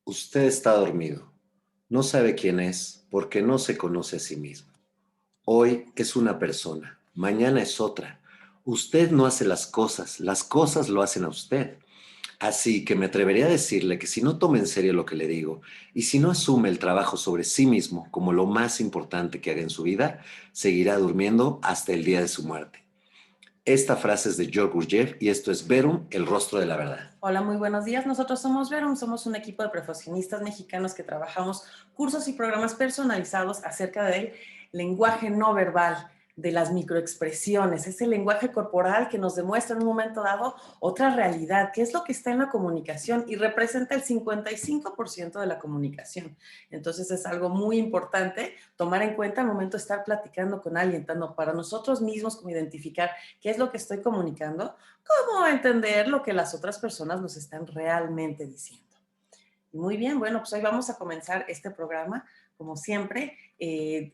Usted está dormido. No sabe quién es porque no se conoce a sí mismo. Hoy es una persona, mañana es otra. Usted no hace las cosas lo hacen a usted. Así que me atrevería a decirle que si no toma en serio lo que le digo y si no asume el trabajo sobre sí mismo como lo más importante que haga en su vida, seguirá durmiendo hasta el día de su muerte. Esta frase es de George Gurdjieff y esto es Verum, el rostro de la verdad. Hola, muy buenos días. Nosotros somos Verum, somos un equipo de profesionistas mexicanos que trabajamos cursos y programas personalizados acerca del lenguaje no verbal, de las microexpresiones, ese lenguaje corporal que nos demuestra en un momento dado otra realidad, que es lo que está en la comunicación y representa el 55% de la comunicación. Entonces es algo muy importante tomar en cuenta al momento de estar platicando con alguien, tanto para nosotros mismos como identificar qué es lo que estoy comunicando, cómo entender lo que las otras personas nos están realmente diciendo. Muy bien, bueno, pues hoy vamos a comenzar este programa, como siempre,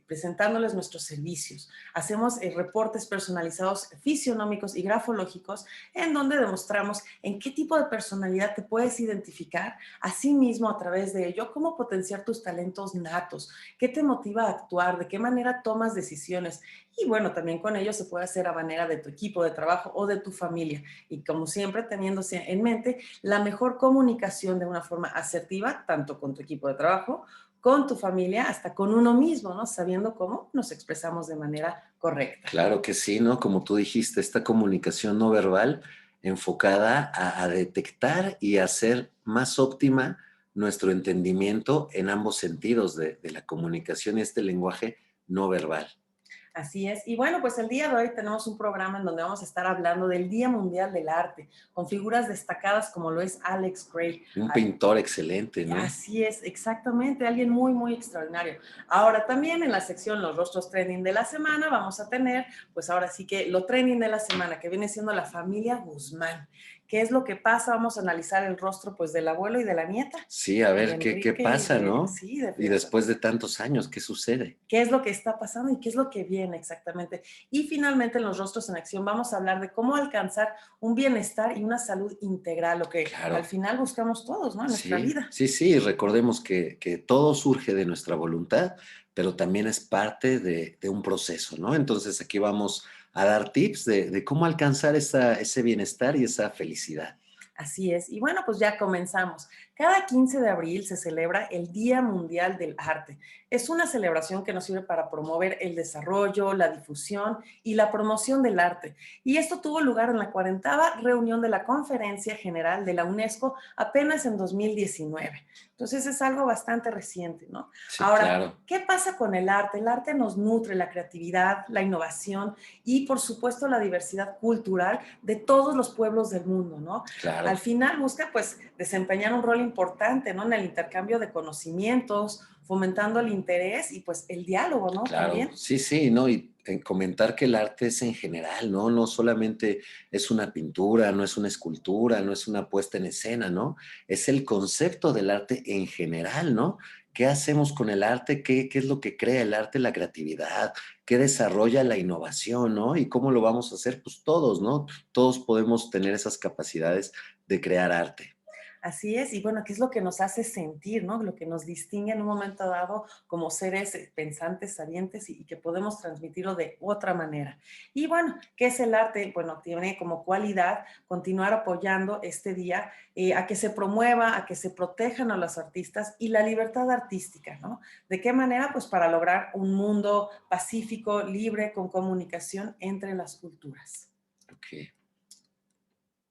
presentándoles nuestros servicios. Hacemos reportes personalizados fisionómicos y grafológicos en donde demostramos en qué tipo de personalidad te puedes identificar a sí mismo a través de ello, cómo potenciar tus talentos natos, qué te motiva a actuar, de qué manera tomas decisiones. Y bueno, también con ello se puede hacer a manera de tu equipo de trabajo o de tu familia. Y como siempre, teniéndose en mente la mejor comunicación de una forma asertiva, tanto con tu equipo de trabajo, con tu familia, hasta con uno mismo, ¿no? Sabiendo cómo nos expresamos de manera correcta. Claro que sí, ¿no? Como tú dijiste, esta comunicación no verbal enfocada a detectar y hacer más óptima nuestro entendimiento en ambos sentidos de la comunicación y este lenguaje no verbal. Así es. Y bueno, pues el día de hoy tenemos un programa en donde vamos a estar hablando del Día Mundial del Arte, con figuras destacadas como lo es Alex Gray. Un pintor excelente, ¿no? Así es, exactamente, alguien muy, muy extraordinario. Ahora también en la sección Los Rostros Trending de la semana vamos a tener, pues ahora sí que lo trending de la semana, que viene siendo la familia Guzmán. ¿Qué es lo que pasa? Vamos a analizar el rostro pues del abuelo y de la nieta, Sí, a de ver qué Enrique y pasa, de, ¿no? sí, de Y Frida. después de tantos años, ¿qué sucede? Qué es lo que está pasando y qué es lo que viene exactamente. Y finalmente en los rostros en acción vamos a hablar de cómo alcanzar un bienestar y una salud integral, lo que al Claro. final buscamos todos, ¿no? En nuestra Sí, vida. sí, sí, recordemos que todo surge de nuestra voluntad, pero también es parte de un proceso, ¿no? Entonces aquí vamos a dar tips de cómo alcanzar ese bienestar y esa felicidad. Así es. Y bueno, pues ya comenzamos. Cada 15 de abril se celebra el Día Mundial del Arte. Es una celebración que nos sirve para promover el desarrollo, la difusión y la promoción del arte. Y esto tuvo lugar en la 40ª reunión de la Conferencia General de la UNESCO apenas en 2019. Entonces es algo bastante reciente, ¿no? Sí, Ahora, claro, ¿qué pasa con el arte? El arte nos nutre la creatividad, la innovación y, por supuesto, la diversidad cultural de todos los pueblos del mundo, ¿no? Al claro, final busca pues desempeñar un rol importante, ¿no? En el intercambio de conocimientos, fomentando el interés y pues el diálogo, ¿no? claro. También. Sí, sí, ¿no? Y en comentar que el arte es en general, ¿no? No solamente es una pintura, no es una escultura, no es una puesta en escena, ¿no? Es el concepto del arte en general, ¿no? ¿Qué hacemos con el arte? ¿Qué es lo que crea el arte? La creatividad. ¿Qué desarrolla la innovación, ¿no? ¿Y cómo lo vamos a hacer? Pues todos, ¿no? Todos podemos tener esas capacidades de crear arte. Así es, y bueno, ¿qué es lo que nos hace sentir, ¿no? Lo que nos distingue en un momento dado como seres pensantes, sabientes y que podemos transmitirlo de otra manera. Y bueno, ¿qué es el arte? Bueno, tiene como cualidad continuar apoyando este día a que se promueva, a que se protejan a los artistas y la libertad artística, ¿no? ¿De qué manera? Pues para lograr un mundo pacífico, libre, con comunicación entre las culturas. Ok.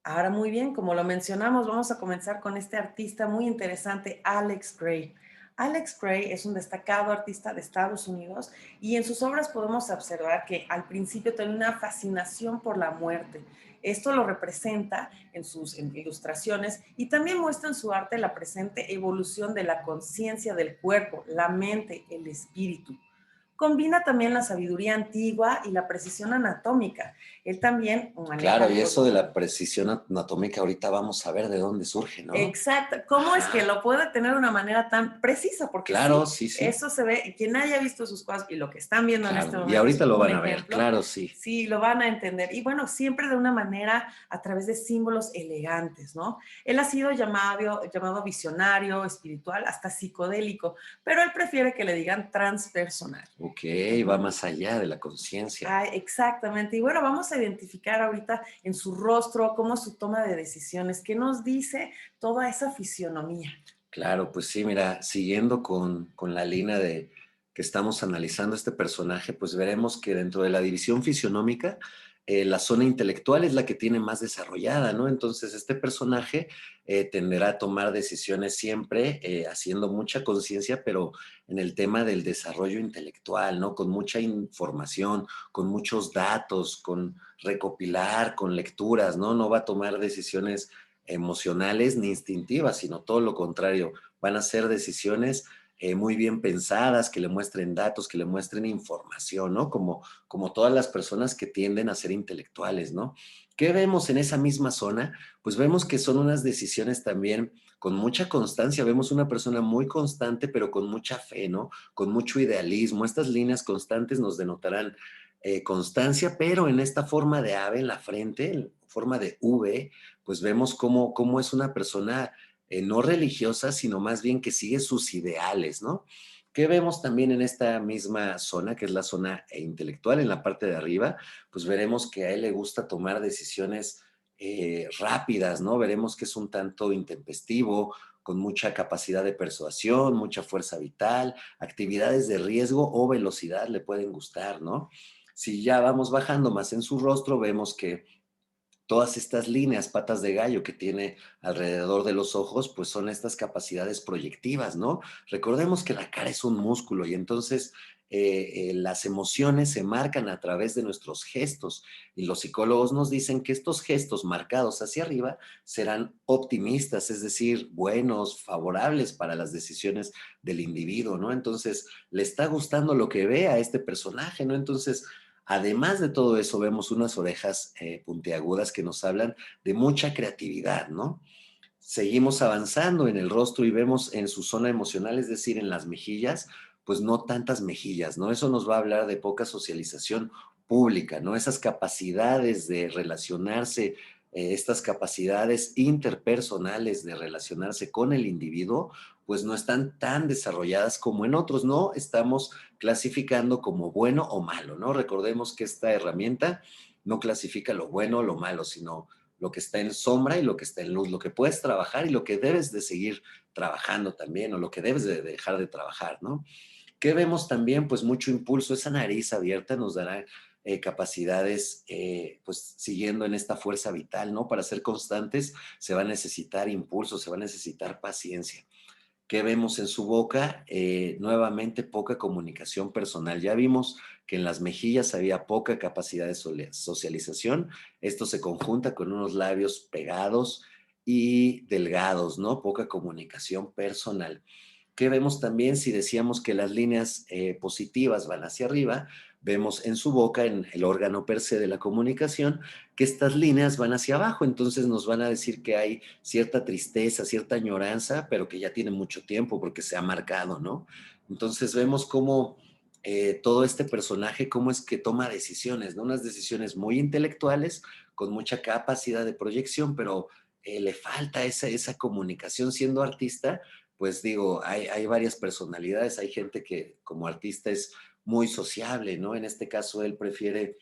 Ahora muy bien, como lo mencionamos, vamos a comenzar con este artista muy interesante, Alex Gray. Alex Gray es un destacado artista de Estados Unidos y en sus obras podemos observar que al principio tenía una fascinación por la muerte. Esto lo representa en ilustraciones y también muestra en su arte la presente evolución de la conciencia del cuerpo, la mente, el espíritu. Combina también la sabiduría antigua y la precisión anatómica. Él también maneja Claro, el y eso de cosmos. la precisión anatómica ahorita vamos a ver de dónde surge, ¿no? Exacto. ¿Cómo es que Ajá, lo puede tener de una manera tan precisa? Porque claro, sí, sí, sí, eso se ve, quien haya visto sus cosas y lo que están viendo en este claro. Y momento es ahorita lo un van a ver, ejemplo, claro, sí. sí, lo van a entender. Y bueno, siempre de una manera a través de símbolos elegantes, ¿no? Él ha sido llamado visionario, espiritual, hasta psicodélico, pero él prefiere que le digan transpersonal. Ok, va Ujú. más allá de la conciencia. Ah, exactamente. Y bueno, vamos a identificar ahorita en su rostro cómo es su toma de decisiones, qué nos dice toda esa fisionomía. Claro, pues sí, mira, siguiendo con la línea de que estamos analizando este personaje, pues veremos que dentro de la división fisionómica, la zona intelectual es la que tiene más desarrollada, ¿no? Entonces, este personaje tenderá a tomar decisiones siempre haciendo mucha conciencia, pero en el tema del desarrollo intelectual, ¿no? Con mucha información, con muchos datos, con recopilar, con lecturas, ¿no? No va a tomar decisiones emocionales ni instintivas, sino todo lo contrario. Van a ser decisiones muy bien pensadas, que le muestren datos, que le muestren información, ¿no? Como todas las personas que tienden a ser intelectuales, ¿no? ¿Qué vemos en esa misma zona? Pues vemos que son unas decisiones también con mucha constancia. Vemos una persona muy constante, pero con mucha fe, ¿no? Con mucho idealismo. Estas líneas constantes nos denotarán constancia, pero en esta forma de ave en la frente, en forma de V, pues vemos cómo es una persona no religiosa, sino más bien que sigue sus ideales, ¿no? ¿Qué vemos también en esta misma zona, que es la zona intelectual, en la parte de arriba? Pues veremos que a él le gusta tomar decisiones rápidas, ¿no? Veremos que es un tanto intempestivo, con mucha capacidad de persuasión, mucha fuerza vital, actividades de riesgo o velocidad le pueden gustar, ¿no? Si ya vamos bajando más en su rostro, vemos que todas estas líneas, patas de gallo que tiene alrededor de los ojos, pues son estas capacidades proyectivas, ¿no? Recordemos que la cara es un músculo y entonces las emociones se marcan a través de nuestros gestos y los psicólogos nos dicen que estos gestos marcados hacia arriba serán optimistas, es decir, buenos, favorables para las decisiones del individuo, ¿no? Entonces, le está gustando lo que ve a este personaje, ¿no? Entonces, además de todo eso, vemos unas orejas puntiagudas que nos hablan de mucha creatividad, ¿no? Seguimos avanzando en el rostro y vemos en su zona emocional, es decir, en las mejillas, pues no tantas mejillas, ¿no? Eso nos va a hablar de poca socialización pública, ¿no? Esas capacidades de relacionarse, estas capacidades interpersonales de relacionarse con el individuo, pues no están tan desarrolladas como en otros, ¿no? Estamos clasificando como bueno o malo, ¿no? Recordemos que esta herramienta no clasifica lo bueno o lo malo, sino lo que está en sombra y lo que está en luz, lo que puedes trabajar y lo que debes de seguir trabajando también, o lo que debes de dejar de trabajar, ¿no? ¿Qué vemos también? Pues mucho impulso, esa nariz abierta nos dará capacidades, pues siguiendo en esta fuerza vital, ¿no? Para ser constantes se va a necesitar impulso, se va a necesitar paciencia. ¿Qué vemos en su boca? Nuevamente poca comunicación personal. Ya vimos que en las mejillas había poca capacidad de socialización. Esto se conjunta con unos labios pegados y delgados, ¿no? Poca comunicación personal. ¿Qué vemos también si decíamos que las líneas positivas van hacia arriba? Vemos en su boca, en el órgano per se de la comunicación, que estas líneas van hacia abajo, entonces nos van a decir que hay cierta tristeza, cierta añoranza, pero que ya tiene mucho tiempo porque se ha marcado, ¿no? Entonces vemos cómo todo este personaje, cómo es que toma decisiones, ¿no? Unas decisiones muy intelectuales, con mucha capacidad de proyección, pero le falta esa comunicación siendo artista. Pues digo, hay varias personalidades, hay gente que como artista es muy sociable, ¿no? En este caso él prefiere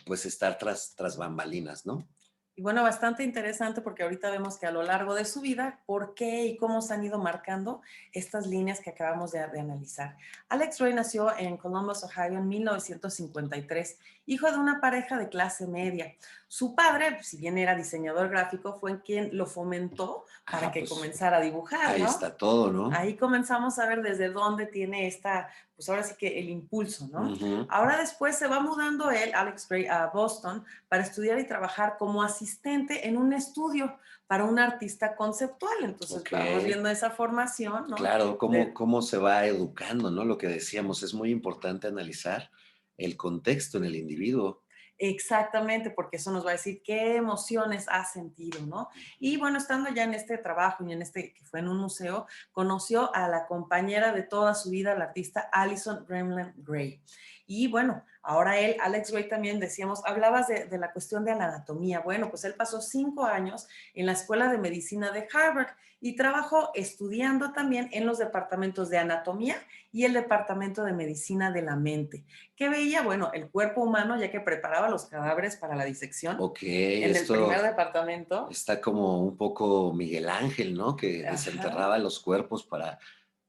pues estar tras bambalinas, ¿no? Y bueno, bastante interesante porque ahorita vemos que a lo largo de su vida, por qué y cómo se han ido marcando estas líneas que acabamos de analizar. Alex Ray nació en Columbus, Ohio, en 1953, hijo de una pareja de clase media. Su padre, si bien era diseñador gráfico, fue quien lo fomentó para Ah, que pues comenzara a dibujar, ahí ¿no? está todo, ¿no? Ahí comenzamos a ver desde dónde tiene esta, pues ahora sí que el impulso, ¿no? Ujú. Ahora después se va mudando él, Alex Gray, a Boston para estudiar y trabajar como asistente en un estudio para un artista conceptual. Entonces Ok. vamos viendo esa formación, ¿no? Claro, cómo, De, cómo se va educando, ¿no? Lo que decíamos, es muy importante analizar el contexto en el individuo. Exactamente, porque eso nos va a decir qué emociones ha sentido, ¿no? Y bueno, estando ya en este trabajo y en este que fue en un museo, conoció a la compañera de toda su vida, la artista Alison Gremlin Gray. Y bueno, ahora él, Alex Gray también decíamos, hablabas de la cuestión de la anatomía. Bueno, pues él pasó 5 años en la Escuela de Medicina de Harvard y trabajó estudiando también en los departamentos de anatomía y el departamento de medicina de la mente. ¿Qué veía? Bueno, el cuerpo humano, ya que preparaba los cadáveres para la disección Ok, en el primer esto departamento. está como un poco Miguel Ángel, ¿no? Que Ajá. desenterraba los cuerpos para,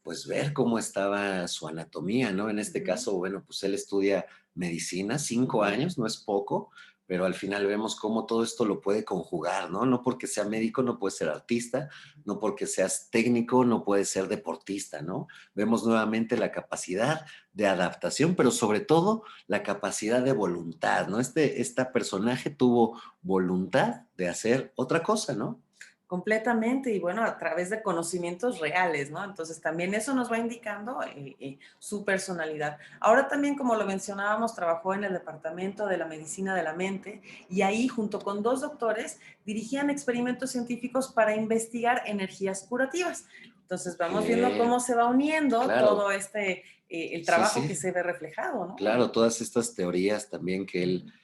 pues, ver cómo estaba su anatomía, ¿no? En este Ujú, caso, bueno, pues él estudia medicina, 5 años, no es poco, pero al final vemos cómo todo esto lo puede conjugar, ¿no? No porque sea médico no puede ser artista, no porque seas técnico no puede ser deportista, ¿no? Vemos nuevamente la capacidad de adaptación, pero sobre todo la capacidad de voluntad, ¿no? Esta personaje tuvo voluntad de hacer otra cosa, ¿no? completamente, y bueno, a través de conocimientos reales, ¿no? Entonces también eso nos va indicando su personalidad. Ahora también, como lo mencionábamos, trabajó en el Departamento de la Medicina de la Mente y ahí, junto con 2 doctores, dirigían experimentos científicos para investigar energías curativas. Entonces vamos viendo Que, cómo se va uniendo claro, todo este, el sí, trabajo que sí, se ve reflejado, ¿no? claro, todas estas teorías también que él Ujú,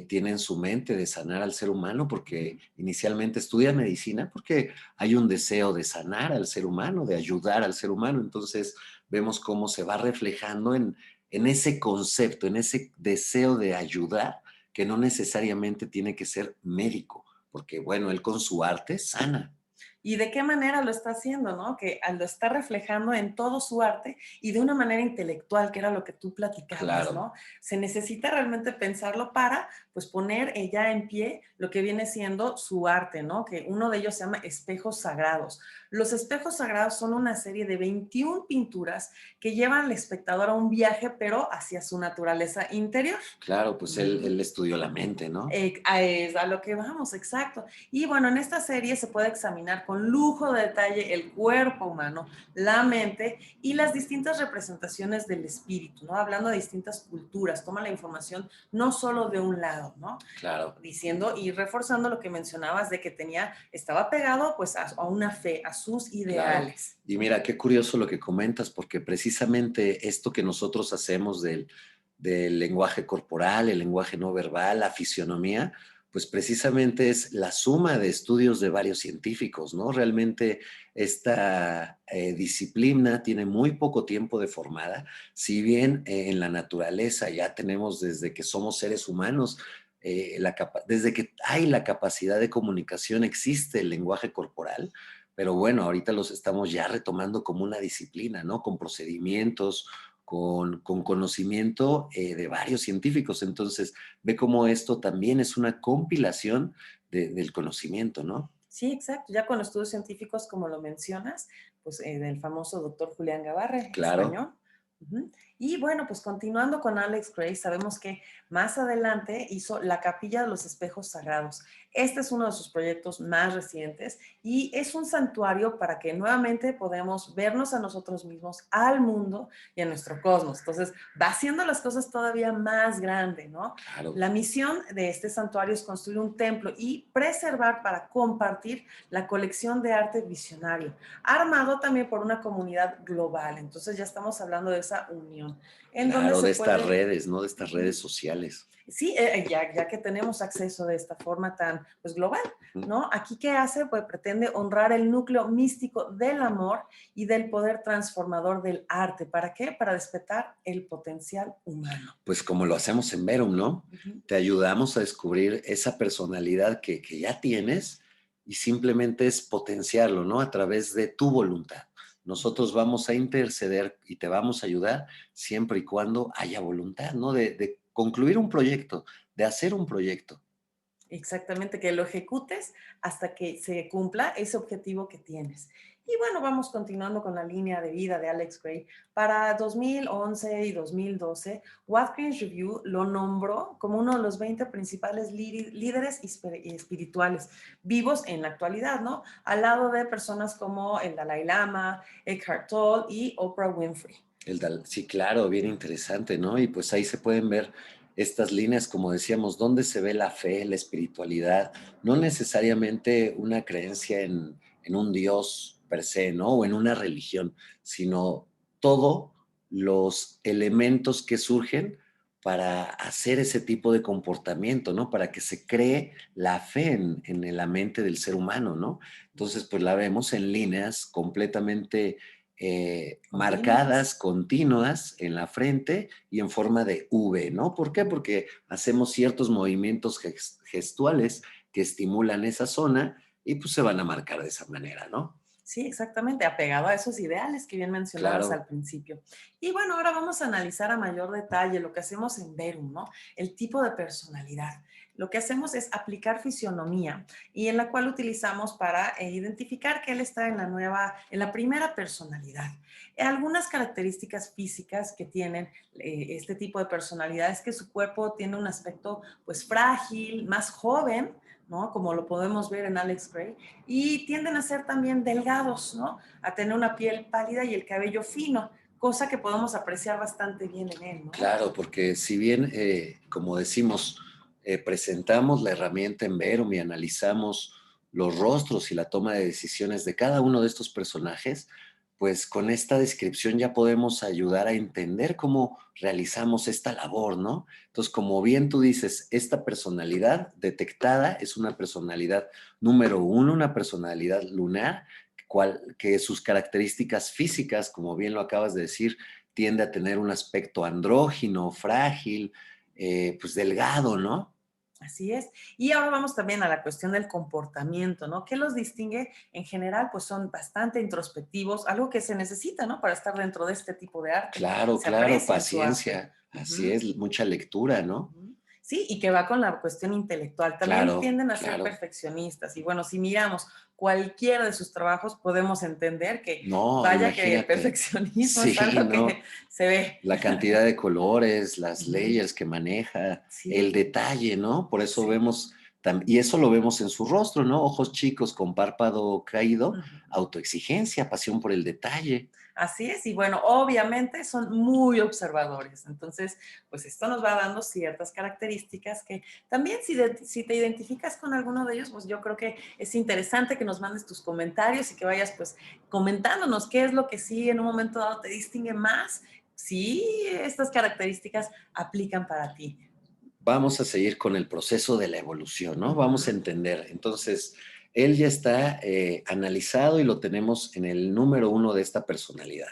tiene en su mente de sanar al ser humano, porque inicialmente estudia medicina, porque hay un deseo de sanar al ser humano, de ayudar al ser humano. Entonces vemos cómo se va reflejando en ese concepto, en ese deseo de ayudar, que no necesariamente tiene que ser médico, porque bueno, él con su arte sana. y de qué manera lo está haciendo, ¿no? Que lo está reflejando en todo su arte y de una manera intelectual, que era lo que tú platicabas, Claro, ¿no? Se necesita realmente pensarlo para, pues, poner ya en pie lo que viene siendo su arte, ¿no? Que uno de ellos se llama Espejos Sagrados. Los espejos sagrados son una serie de 21 pinturas que llevan al espectador a un viaje, pero hacia su naturaleza interior. claro, pues él Ujú. estudió la mente, ¿no? Es a lo que vamos, exacto. Y bueno, en esta serie se puede examinar con lujo de detalle el cuerpo humano, la mente y las distintas representaciones del espíritu, ¿no? Hablando de distintas culturas, toma la información no solo de un lado, ¿no? Claro. Diciendo y reforzando lo que mencionabas de que estaba pegado pues a una fe, a sus Claro. ideales. Y mira, qué curioso lo que comentas, porque precisamente esto que nosotros hacemos del lenguaje corporal, el lenguaje no verbal, la fisionomía, pues precisamente es la suma de estudios de varios científicos, ¿no? Realmente esta disciplina tiene muy poco tiempo de formada, si bien en la naturaleza ya tenemos desde que somos seres humanos, desde que hay la capacidad de comunicación existe el lenguaje corporal, pero bueno, ahorita los estamos ya retomando como una disciplina, ¿no? Con procedimientos, con conocimiento de varios científicos. Entonces, ve cómo esto también es una compilación del conocimiento, ¿no? Sí, exacto. Ya con estudios científicos, como lo mencionas, pues del famoso doctor Julián Gabarre, Claro. español. Ujú. Y bueno, pues continuando con Alex Gray, sabemos que más adelante hizo La Capilla de los Espejos Sagrados. Este es uno de sus proyectos más recientes y es un santuario para que nuevamente podamos vernos a nosotros mismos, al mundo y a nuestro cosmos. Entonces, va haciendo las cosas todavía más grande, ¿no? Claro. La misión de este santuario es construir un templo y preservar para compartir la colección de arte visionario, armado también por una comunidad global. Entonces ya estamos hablando de esa unión, en donde Claro, se de estas puede, redes, ¿no? De estas redes sociales. sí, ya que tenemos acceso de esta forma tan pues, global, Ujú. ¿no? Aquí, ¿qué hace? Pues pretende honrar el núcleo místico del amor y del poder transformador del arte. ¿Para qué? Para despertar el potencial humano. Pues como lo hacemos en Verum, ¿no? Ujú. Te ayudamos a descubrir esa personalidad que ya tienes y simplemente es potenciarlo, ¿no? A través de tu voluntad. Nosotros vamos a interceder y te vamos a ayudar siempre y cuando haya voluntad, ¿no? De concluir un proyecto, de hacer un proyecto. Exactamente, que lo ejecutes hasta que se cumpla ese objetivo que tienes. Y bueno, vamos continuando con la línea de vida de Alex Gray. Para 2011 y 2012, Watkins Review lo nombró como uno de los 20 principales líderes espirituales vivos en la actualidad, ¿no? Al lado de personas como el Dalai Lama, Eckhart Tolle y Oprah Winfrey. Sí, claro, bien interesante, ¿no? Y pues ahí se pueden ver estas líneas, como decíamos, dónde se ve la fe, la espiritualidad, no necesariamente una creencia en un Dios per se, ¿no? O en una religión, sino todos los elementos que surgen para hacer ese tipo de comportamiento, ¿no? Para que se cree la fe en la mente del ser humano, ¿no? Entonces, pues la vemos en líneas completamente Continuas. marcadas, continuas en la frente y en forma de V, ¿no? ¿Por qué? Porque hacemos ciertos movimientos gestuales que estimulan esa zona y pues se van a marcar de esa manera, ¿no? Sí, exactamente, apegado a esos ideales que bien mencionabas al Claro, principio. Y bueno, ahora vamos a analizar a mayor detalle lo que hacemos en Verum, ¿no? El tipo de personalidad. Lo que hacemos es aplicar fisionomía y en la cual utilizamos para identificar que él está en la primera personalidad. Algunas características físicas que tienen este tipo de personalidad es que su cuerpo tiene un aspecto pues frágil, más joven, ¿no? Como lo podemos ver en Alex Gray, y tienden a ser también delgados, ¿no? A tener una piel pálida y el cabello fino, cosa que podemos apreciar bastante bien en él, ¿no? claro, porque si bien, como decimos, presentamos la herramienta en Verum y analizamos los rostros y la toma de decisiones de cada uno de estos personajes, pues con esta descripción ya podemos ayudar a entender cómo realizamos esta labor, ¿no? Entonces, como bien tú dices, esta personalidad detectada es una personalidad número uno, una personalidad lunar, que sus características físicas, como bien lo acabas de decir, tiende a tener un aspecto andrógino, frágil, pues delgado, ¿no? Así es. Y ahora vamos también a la cuestión del comportamiento, ¿no? ¿Qué los distingue? En general, pues son bastante introspectivos, algo que se necesita, ¿no? Para estar dentro de este tipo de arte. Claro, Se claro, aprecia en su arte. paciencia, así Ujú. es, mucha lectura, ¿no? Ujú. Sí, y que va con la cuestión intelectual. También Claro, tienden a ser claro. perfeccionistas. Y bueno, si miramos cualquiera de sus trabajos, podemos entender que No, vaya que el imagínate. perfeccionismo es Sí, algo que no, se ve. la cantidad de colores, las Ujú. layers que maneja, el Sí, detalle, ¿no? Por eso sí. vemos, y eso lo vemos en su rostro, ¿no? Ojos chicos con párpado caído, Ujú. autoexigencia, pasión por el detalle. Así es, y bueno, obviamente son muy observadores, entonces, pues esto nos va dando ciertas características que también si te identificas con alguno de ellos, pues yo creo que es interesante que nos mandes tus comentarios y que vayas pues comentándonos qué es lo que sí en un momento dado te distingue más, si estas características aplican para ti. Vamos a seguir con el proceso de la evolución, ¿no? Vamos a Ujú. entender. Entonces, él ya está analizado y lo tenemos en el número uno de esta personalidad.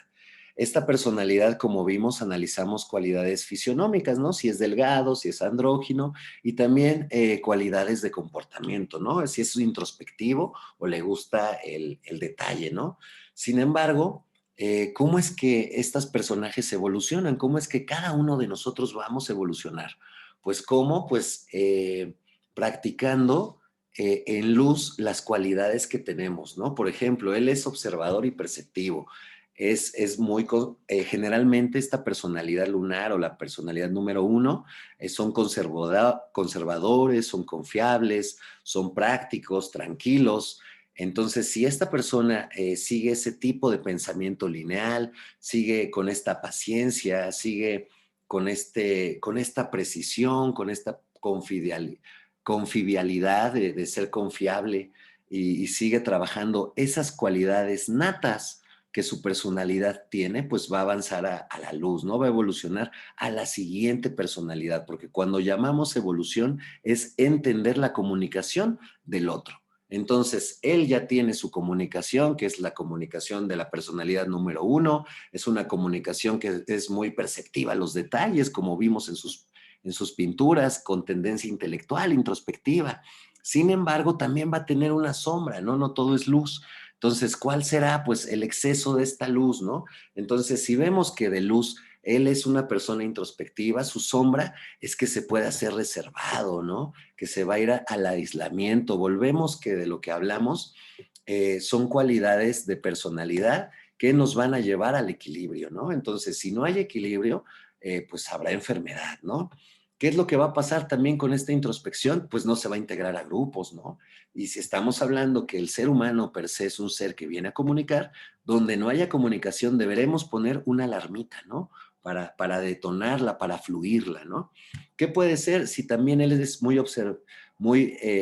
Esta personalidad, como vimos, analizamos cualidades fisionómicas, ¿no? Si es delgado, si es andrógino y también cualidades de comportamiento, ¿no? Si es introspectivo o le gusta el detalle, ¿no? Sin embargo, ¿cómo es que estos personajes evolucionan? ¿Cómo es que cada uno de nosotros vamos a evolucionar? Pues cómo, pues practicando en luz las cualidades que tenemos, ¿no? Por ejemplo, él es observador y perceptivo. Es muy, generalmente esta personalidad lunar o la personalidad número uno son conservadores, son confiables, son prácticos, tranquilos. Entonces, si esta persona sigue ese tipo de pensamiento lineal, sigue con esta paciencia, sigue con esta precisión, con esta confidialidad de ser confiable y sigue trabajando esas cualidades natas que su personalidad tiene, pues va a avanzar a la luz, ¿no? Va a evolucionar a la siguiente personalidad, porque cuando llamamos evolución es entender la comunicación del otro. Entonces, él ya tiene su comunicación, que es la comunicación de la personalidad número uno, es una comunicación que es muy perceptiva a los detalles, como vimos en sus pinturas, con tendencia intelectual, introspectiva. Sin embargo, también va a tener una sombra, ¿no? No todo es luz. Entonces, ¿cuál será? Pues el exceso de esta luz, ¿no? Entonces, si vemos que de luz Él es una persona introspectiva, su sombra es que se puede hacer reservado, ¿no? Que se va a ir al aislamiento. Volvemos que de lo que hablamos son cualidades de personalidad que nos van a llevar al equilibrio, ¿no? Entonces, si no hay equilibrio, pues habrá enfermedad, ¿no? ¿Qué es lo que va a pasar también con esta introspección? Pues no se va a integrar a grupos, ¿no? Y si estamos hablando que el ser humano per se es un ser que viene a comunicar, donde no haya comunicación deberemos poner una alarmita, ¿no? Para detonarla, para fluirla, ¿no? ¿Qué puede ser si también él es muy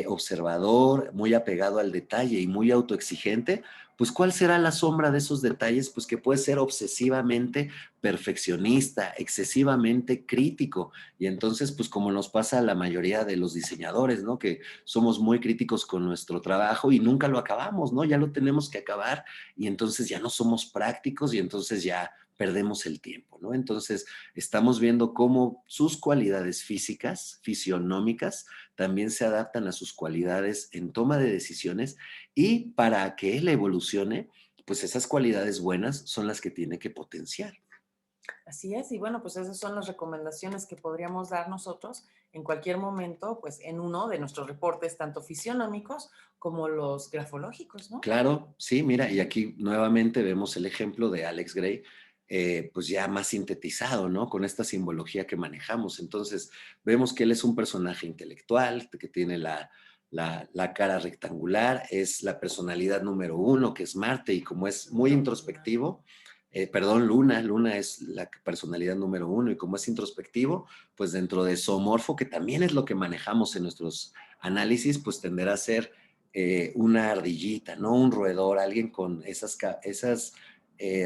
observador, muy apegado al detalle y muy autoexigente? Pues ¿cuál será la sombra de esos detalles? Pues que puede ser obsesivamente perfeccionista, excesivamente crítico. Y entonces, pues como nos pasa a la mayoría de los diseñadores, ¿no? Que somos muy críticos con nuestro trabajo y nunca lo acabamos, ¿no? Ya lo tenemos que acabar y entonces ya no somos prácticos y entonces ya perdemos el tiempo, ¿no? Entonces, estamos viendo cómo sus cualidades físicas, fisionómicas, también se adaptan a sus cualidades en toma de decisiones y para que él evolucione, pues esas cualidades buenas son las que tiene que potenciar. Así es, y bueno, pues esas son las recomendaciones que podríamos dar nosotros en cualquier momento, pues en uno de nuestros reportes, tanto fisionómicos como los grafológicos, ¿no? Claro, sí, mira, y aquí nuevamente vemos el ejemplo de Alex Gray, pues ya más sintetizado, ¿no? Con esta simbología que manejamos. Entonces, vemos que él es un personaje intelectual, que tiene la cara rectangular, es la personalidad número uno, que es Marte, y como es muy introspectivo, perdón, Luna es la personalidad número uno, y como es introspectivo, pues dentro de zoomorfo, que también es lo que manejamos en nuestros análisis, pues tenderá a ser una ardillita, ¿no? Un roedor, alguien con esas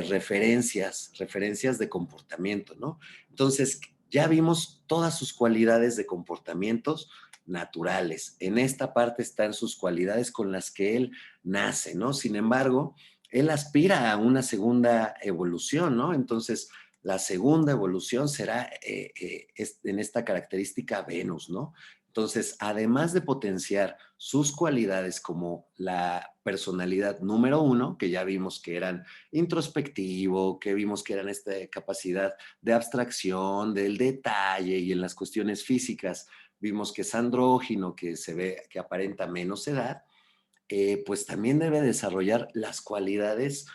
referencias de comportamiento, ¿no? Entonces, ya vimos todas sus cualidades de comportamientos naturales. En esta parte están sus cualidades con las que él nace, ¿no? Sin embargo, él aspira a una segunda evolución, ¿no? Entonces, la segunda evolución será en esta característica Venus, ¿no? Entonces, además de potenciar sus cualidades como la personalidad número uno, que ya vimos que eran introspectivo, que vimos que eran esta capacidad de abstracción, del detalle y en las cuestiones físicas, vimos que es andrógino, que se ve que aparenta menos edad, pues también debe desarrollar las cualidades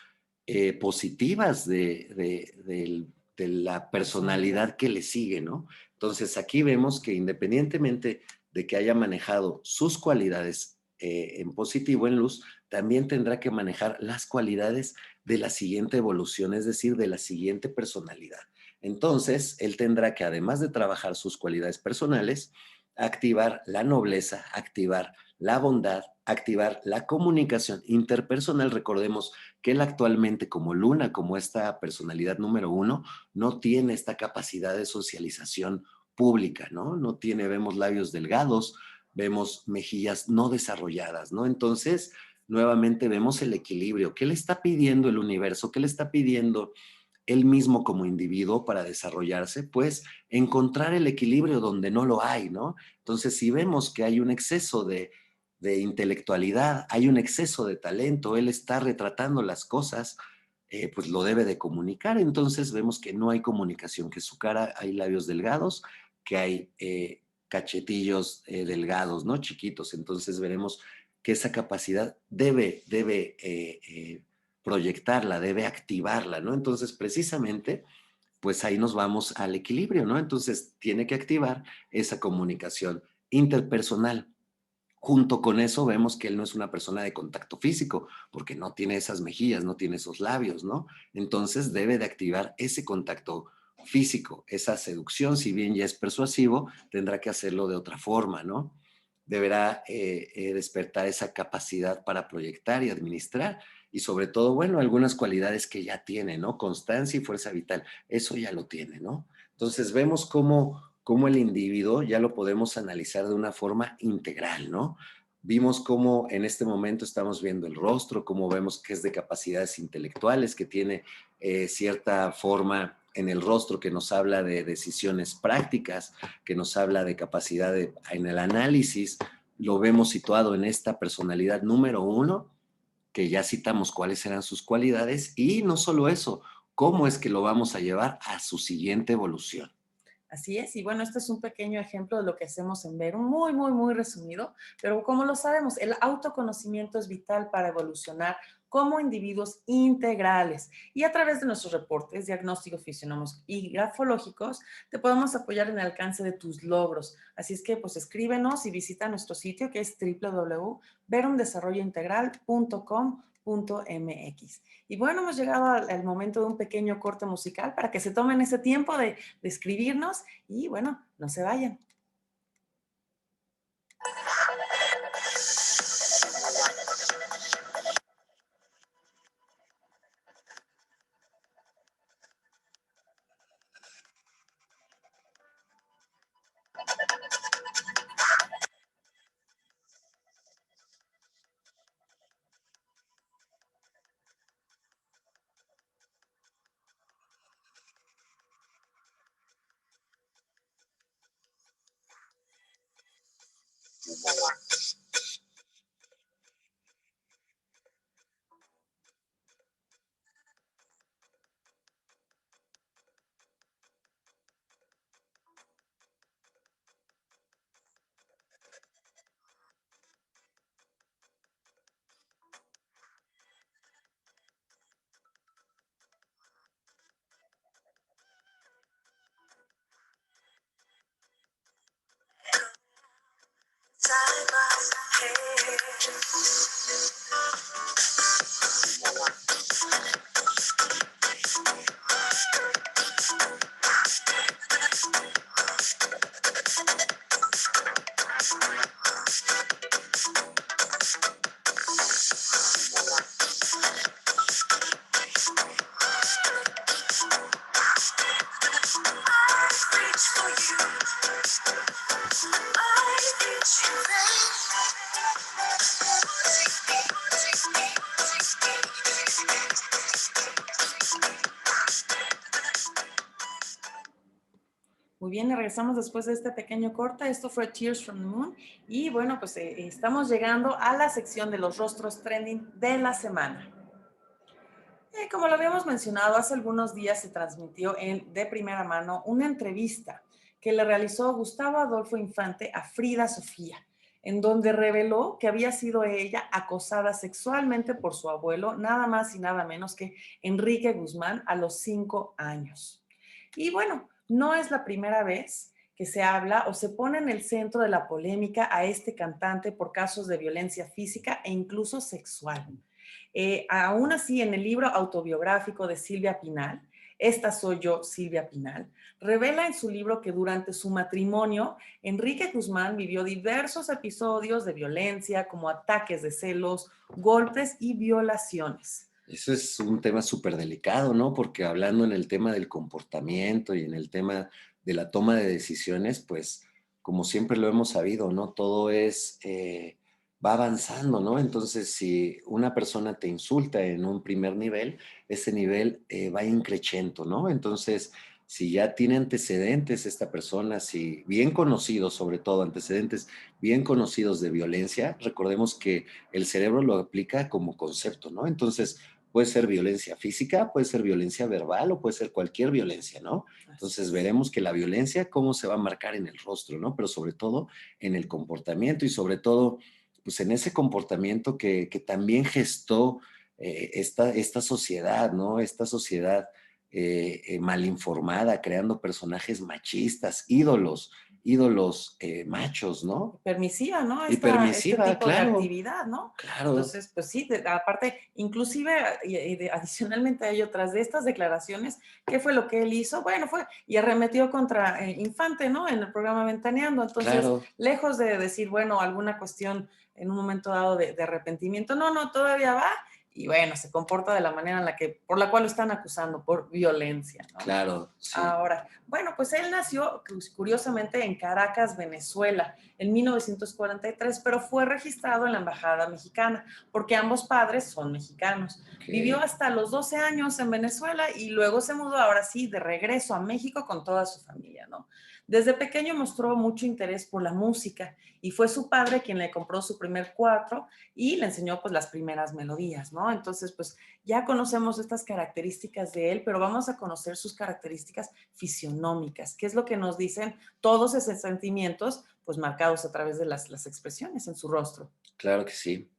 positivas de la personalidad que le sigue, ¿no? Entonces aquí vemos que independientemente de que haya manejado sus cualidades en positivo, en luz, también tendrá que manejar las cualidades de la siguiente evolución, es decir, de la siguiente personalidad. Entonces, él tendrá que, además de trabajar sus cualidades personales, activar la nobleza, activar la bondad, activar la comunicación interpersonal. Recordemos que él actualmente como Luna, como esta personalidad número uno, no tiene esta capacidad de socialización pública, ¿no? No tiene, vemos labios delgados, vemos mejillas no desarrolladas, ¿no? Entonces, nuevamente vemos el equilibrio. ¿Qué le está pidiendo el universo? ¿Qué le está pidiendo él mismo como individuo para desarrollarse? Pues encontrar el equilibrio donde no lo hay, ¿no? Entonces, si vemos que hay un exceso de intelectualidad, hay un exceso de talento, él está retratando las cosas, pues lo debe de comunicar. Entonces vemos que no hay comunicación, que su cara hay labios delgados, que hay cachetillos delgados, ¿no? Chiquitos. Entonces veremos que esa capacidad debe proyectarla, debe activarla, ¿no? Entonces precisamente pues ahí nos vamos al equilibrio, ¿no? Entonces tiene que activar esa comunicación interpersonal. Junto con eso vemos que él no es una persona de contacto físico, porque no tiene esas mejillas, no tiene esos labios, ¿no? Entonces debe de activar ese contacto físico, esa seducción, si bien ya es persuasivo, tendrá que hacerlo de otra forma, ¿no? Deberá despertar esa capacidad para proyectar y administrar y sobre todo, bueno, algunas cualidades que ya tiene, ¿no? Constancia y fuerza vital, eso ya lo tiene, ¿no? Entonces vemos cómo el individuo ya lo podemos analizar de una forma integral, ¿no? Vimos cómo en este momento estamos viendo el rostro, cómo vemos que es de capacidades intelectuales, que tiene cierta forma en el rostro que nos habla de decisiones prácticas, que nos habla de capacidad en el análisis. Lo vemos situado en esta personalidad número uno, que ya citamos cuáles eran sus cualidades, y no solo eso, cómo es que lo vamos a llevar a su siguiente evolución. Así es, y bueno, este es un pequeño ejemplo de lo que hacemos en Verum, muy, muy, muy resumido, pero como lo sabemos, el autoconocimiento es vital para evolucionar como individuos integrales y a través de nuestros reportes, diagnósticos fisionómicos y grafológicos, te podemos apoyar en el alcance de tus logros. Así es que, pues, escríbenos y visita nuestro sitio que es www.verumdesarrollointegral.com.mx. Y bueno, hemos llegado al momento de un pequeño corte musical para que se tomen ese tiempo de escribirnos y bueno, no se vayan. Muy bien, y regresamos después de este pequeño corte. Esto fue Tears from the Moon. Y bueno, pues estamos llegando a la sección de los rostros trending de la semana. Como lo habíamos mencionado, hace algunos días se transmitió de primera mano una entrevista que le realizó Gustavo Adolfo Infante a Frida Sofía, en donde reveló que había sido ella acosada sexualmente por su abuelo, nada más y nada menos que Enrique Guzmán, a los 5 años. Y bueno, no es la primera vez que se habla o se pone en el centro de la polémica a este cantante por casos de violencia física e incluso sexual. Aún así, en el libro autobiográfico de Silvia Pinal, Esta soy yo, Silvia Pinal, revela en su libro que durante su matrimonio, Enrique Guzmán vivió diversos episodios de violencia, como ataques de celos, golpes y violaciones. Eso es un tema súper delicado, ¿no? Porque hablando en el tema del comportamiento y en el tema de la toma de decisiones, pues como siempre lo hemos sabido, ¿no? Todo va avanzando, ¿no? Entonces, si una persona te insulta en un primer nivel, ese nivel va increciendo, ¿no? Entonces, si ya tiene antecedentes esta persona, si bien conocidos, sobre todo antecedentes bien conocidos de violencia, recordemos que el cerebro lo aplica como concepto, ¿no? Entonces, puede ser violencia física, puede ser violencia verbal o puede ser cualquier violencia, ¿no? Entonces veremos que la violencia, cómo se va a marcar en el rostro, ¿no? Pero sobre todo en el comportamiento y sobre todo, pues en ese comportamiento que también gestó esta sociedad, ¿no? Esta sociedad mal informada, creando personajes machistas, ídolos machos, ¿no? Permisiva, ¿no? Y Este permisiva, tipo de claro, actividad, ¿no? claro, Entonces, pues sí, aparte, inclusive, adicionalmente a ello, tras de estas declaraciones, ¿qué fue lo que él hizo? Bueno, fue y arremetió contra Infante, ¿no? En el programa Ventaneando. Entonces, claro. lejos de decir, bueno, alguna cuestión en un momento dado de arrepentimiento, no, no, todavía va. Y bueno, se comporta de la manera en por la cual lo están acusando, por violencia, ¿no? Claro, sí. Ahora, bueno, pues él nació curiosamente en Caracas, Venezuela, en 1943, pero fue registrado en la Embajada Mexicana, porque ambos padres son mexicanos. Vivió Ok. hasta los 12 años en Venezuela y luego se mudó, ahora sí, de regreso a México con toda su familia, ¿no? Desde pequeño mostró mucho interés por la música y fue su padre quien le compró su primer cuatro y le enseñó pues las primeras melodías, ¿no? Entonces pues ya conocemos estas características de él, pero vamos a conocer sus características fisionómicas, que es lo que nos dicen todos esos sentimientos pues marcados a través de las expresiones en su rostro. Claro que sí.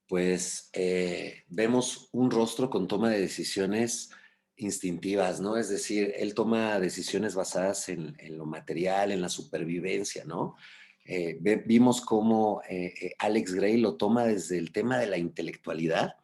Pues vemos un rostro con toma de decisiones instintivas, ¿no? Es decir, él toma decisiones basadas en lo material, en la supervivencia, ¿no? Vimos cómo Alex Gray lo toma desde el tema de la intelectualidad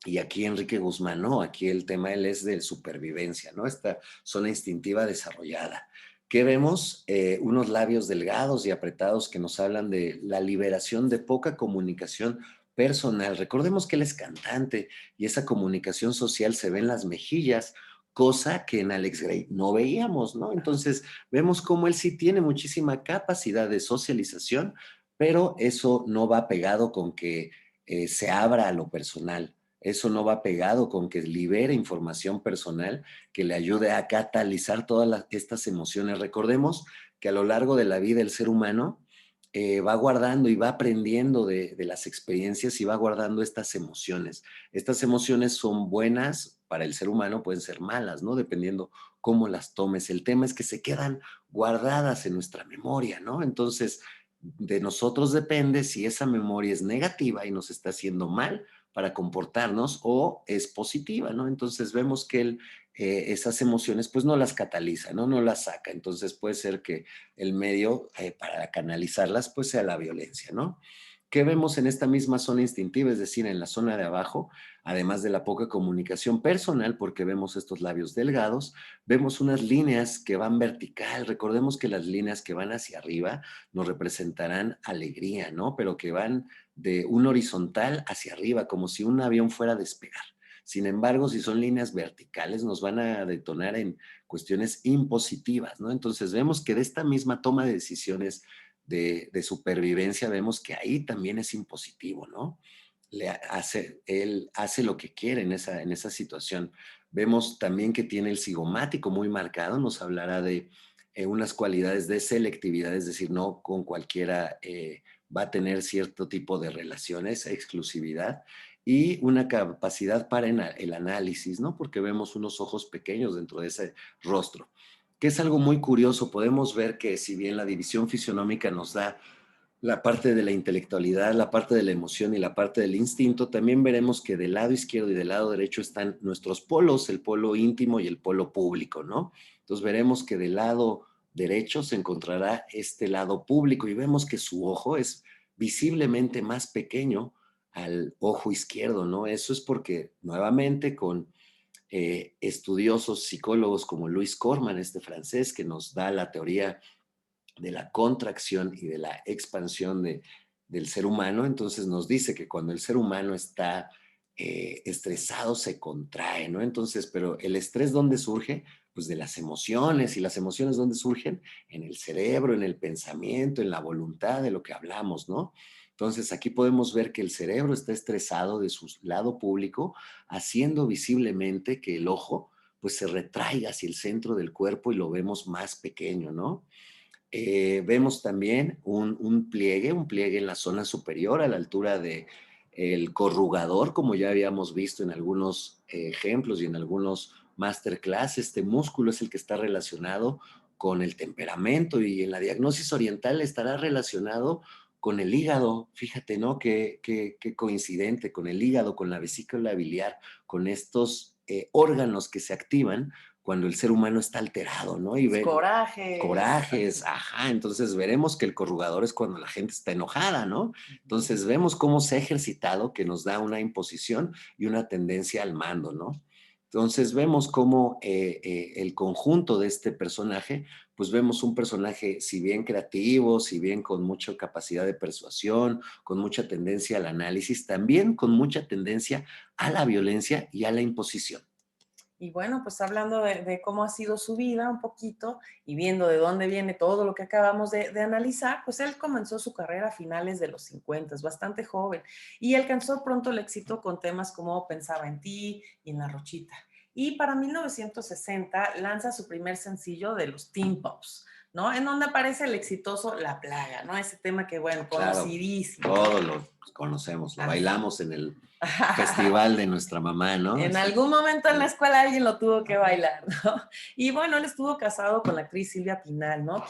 y aquí Enrique Guzmán, no, aquí el tema él es de supervivencia, ¿no? Esta zona instintiva desarrollada. ¿Qué vemos? Unos labios delgados y apretados que nos hablan de la liberación de poca comunicación personal. Recordemos que él es cantante y esa comunicación social se ve en las mejillas, cosa que en Alex Gray no veíamos, ¿no? Entonces vemos cómo él sí tiene muchísima capacidad de socialización, pero eso no va pegado con que se abra a lo personal. Eso no va pegado con que libere información personal que le ayude a catalizar todas estas emociones. Recordemos que a lo largo de la vida el ser humano va guardando y va aprendiendo de las experiencias y va guardando estas emociones. Estas emociones son buenas para el ser humano, pueden ser malas, ¿no? Dependiendo cómo las tomes. El tema es que se quedan guardadas en nuestra memoria, ¿no? Entonces, de nosotros depende si esa memoria es negativa y nos está haciendo mal para comportarnos o es positiva, ¿no? Entonces vemos que él esas emociones pues no las cataliza, ¿no? No las saca. Entonces puede ser que el medio para canalizarlas pues sea la violencia, ¿no? ¿Qué vemos en esta misma zona instintiva? Es decir, en la zona de abajo, además de la poca comunicación personal, porque vemos estos labios delgados, vemos unas líneas que van vertical. Recordemos que las líneas que van hacia arriba nos representarán alegría, ¿no? Pero que van de un horizontal hacia arriba, como si un avión fuera a despegar. Sin embargo, si son líneas verticales, nos van a detonar en cuestiones impositivas, ¿no? Entonces vemos que de esta misma toma de decisiones de supervivencia, vemos que ahí también es impositivo, ¿no? Él hace lo que quiere en esa situación. Vemos también que tiene el cigomático muy marcado, nos hablará de unas cualidades de selectividad, es decir, no con cualquiera va a tener cierto tipo de relaciones, exclusividad y una capacidad para el análisis, ¿no? Porque vemos unos ojos pequeños dentro de ese rostro, que es algo muy curioso. Podemos ver que si bien la división fisionómica nos da la parte de la intelectualidad, la parte de la emoción y la parte del instinto, también veremos que del lado izquierdo y del lado derecho están nuestros polos, el polo íntimo y el polo público, ¿no? Entonces veremos que del lado derecho se encontrará este lado público y vemos que su ojo es visiblemente más pequeño al ojo izquierdo, ¿no? Eso es porque nuevamente con estudiosos psicólogos como Luis Corman, este francés, que nos da la teoría de la contracción y de la expansión del ser humano, entonces nos dice que cuando el ser humano está estresado se contrae, ¿no? Entonces, pero el estrés, ¿dónde surge? Pues de las emociones, y las emociones, ¿dónde surgen? En el cerebro, en el pensamiento, en la voluntad de lo que hablamos, ¿no? Entonces, aquí podemos ver que el cerebro está estresado de su lado público, haciendo visiblemente que el ojo pues se retraiga hacia el centro del cuerpo y lo vemos más pequeño, ¿no? Vemos también un pliegue en la zona superior a la altura de el corrugador, como ya habíamos visto en algunos ejemplos y en algunos masterclass. Este músculo es el que está relacionado con el temperamento y en la diagnosis oriental estará relacionado con el hígado. Fíjate, ¿no? Qué coincidente con el hígado, con la vesícula biliar, con estos órganos que se activan cuando el ser humano está alterado, ¿no? Y Los ve, corajes. corajes, ajá, entonces veremos que el corrugador es cuando la gente está enojada, ¿no? Entonces vemos cómo se ha ejercitado, que nos da una imposición y una tendencia al mando, ¿no? Entonces vemos cómo el conjunto de este personaje, pues vemos un personaje, si bien creativo, si bien con mucha capacidad de persuasión, con mucha tendencia al análisis, también con mucha tendencia a la violencia y a la imposición. Y bueno, pues hablando de cómo ha sido su vida un poquito y viendo de dónde viene todo lo que acabamos de analizar, pues él comenzó su carrera a finales de los 50, bastante joven, y alcanzó pronto el éxito con temas como Pensaba en ti y En la Rochita. Y para 1960 lanza su primer sencillo de los Teen Pops, ¿no? En donde aparece el exitoso La Plaga, ¿no? Ese tema que, bueno, Claro, conocidísimo. todos lo conocemos, lo Así. bailamos en el festival de nuestra mamá, ¿no? En Ese, algún momento en la sí, escuela alguien lo tuvo que bailar, ¿no? Y bueno, él estuvo casado con la actriz Silvia Pinal, ¿no?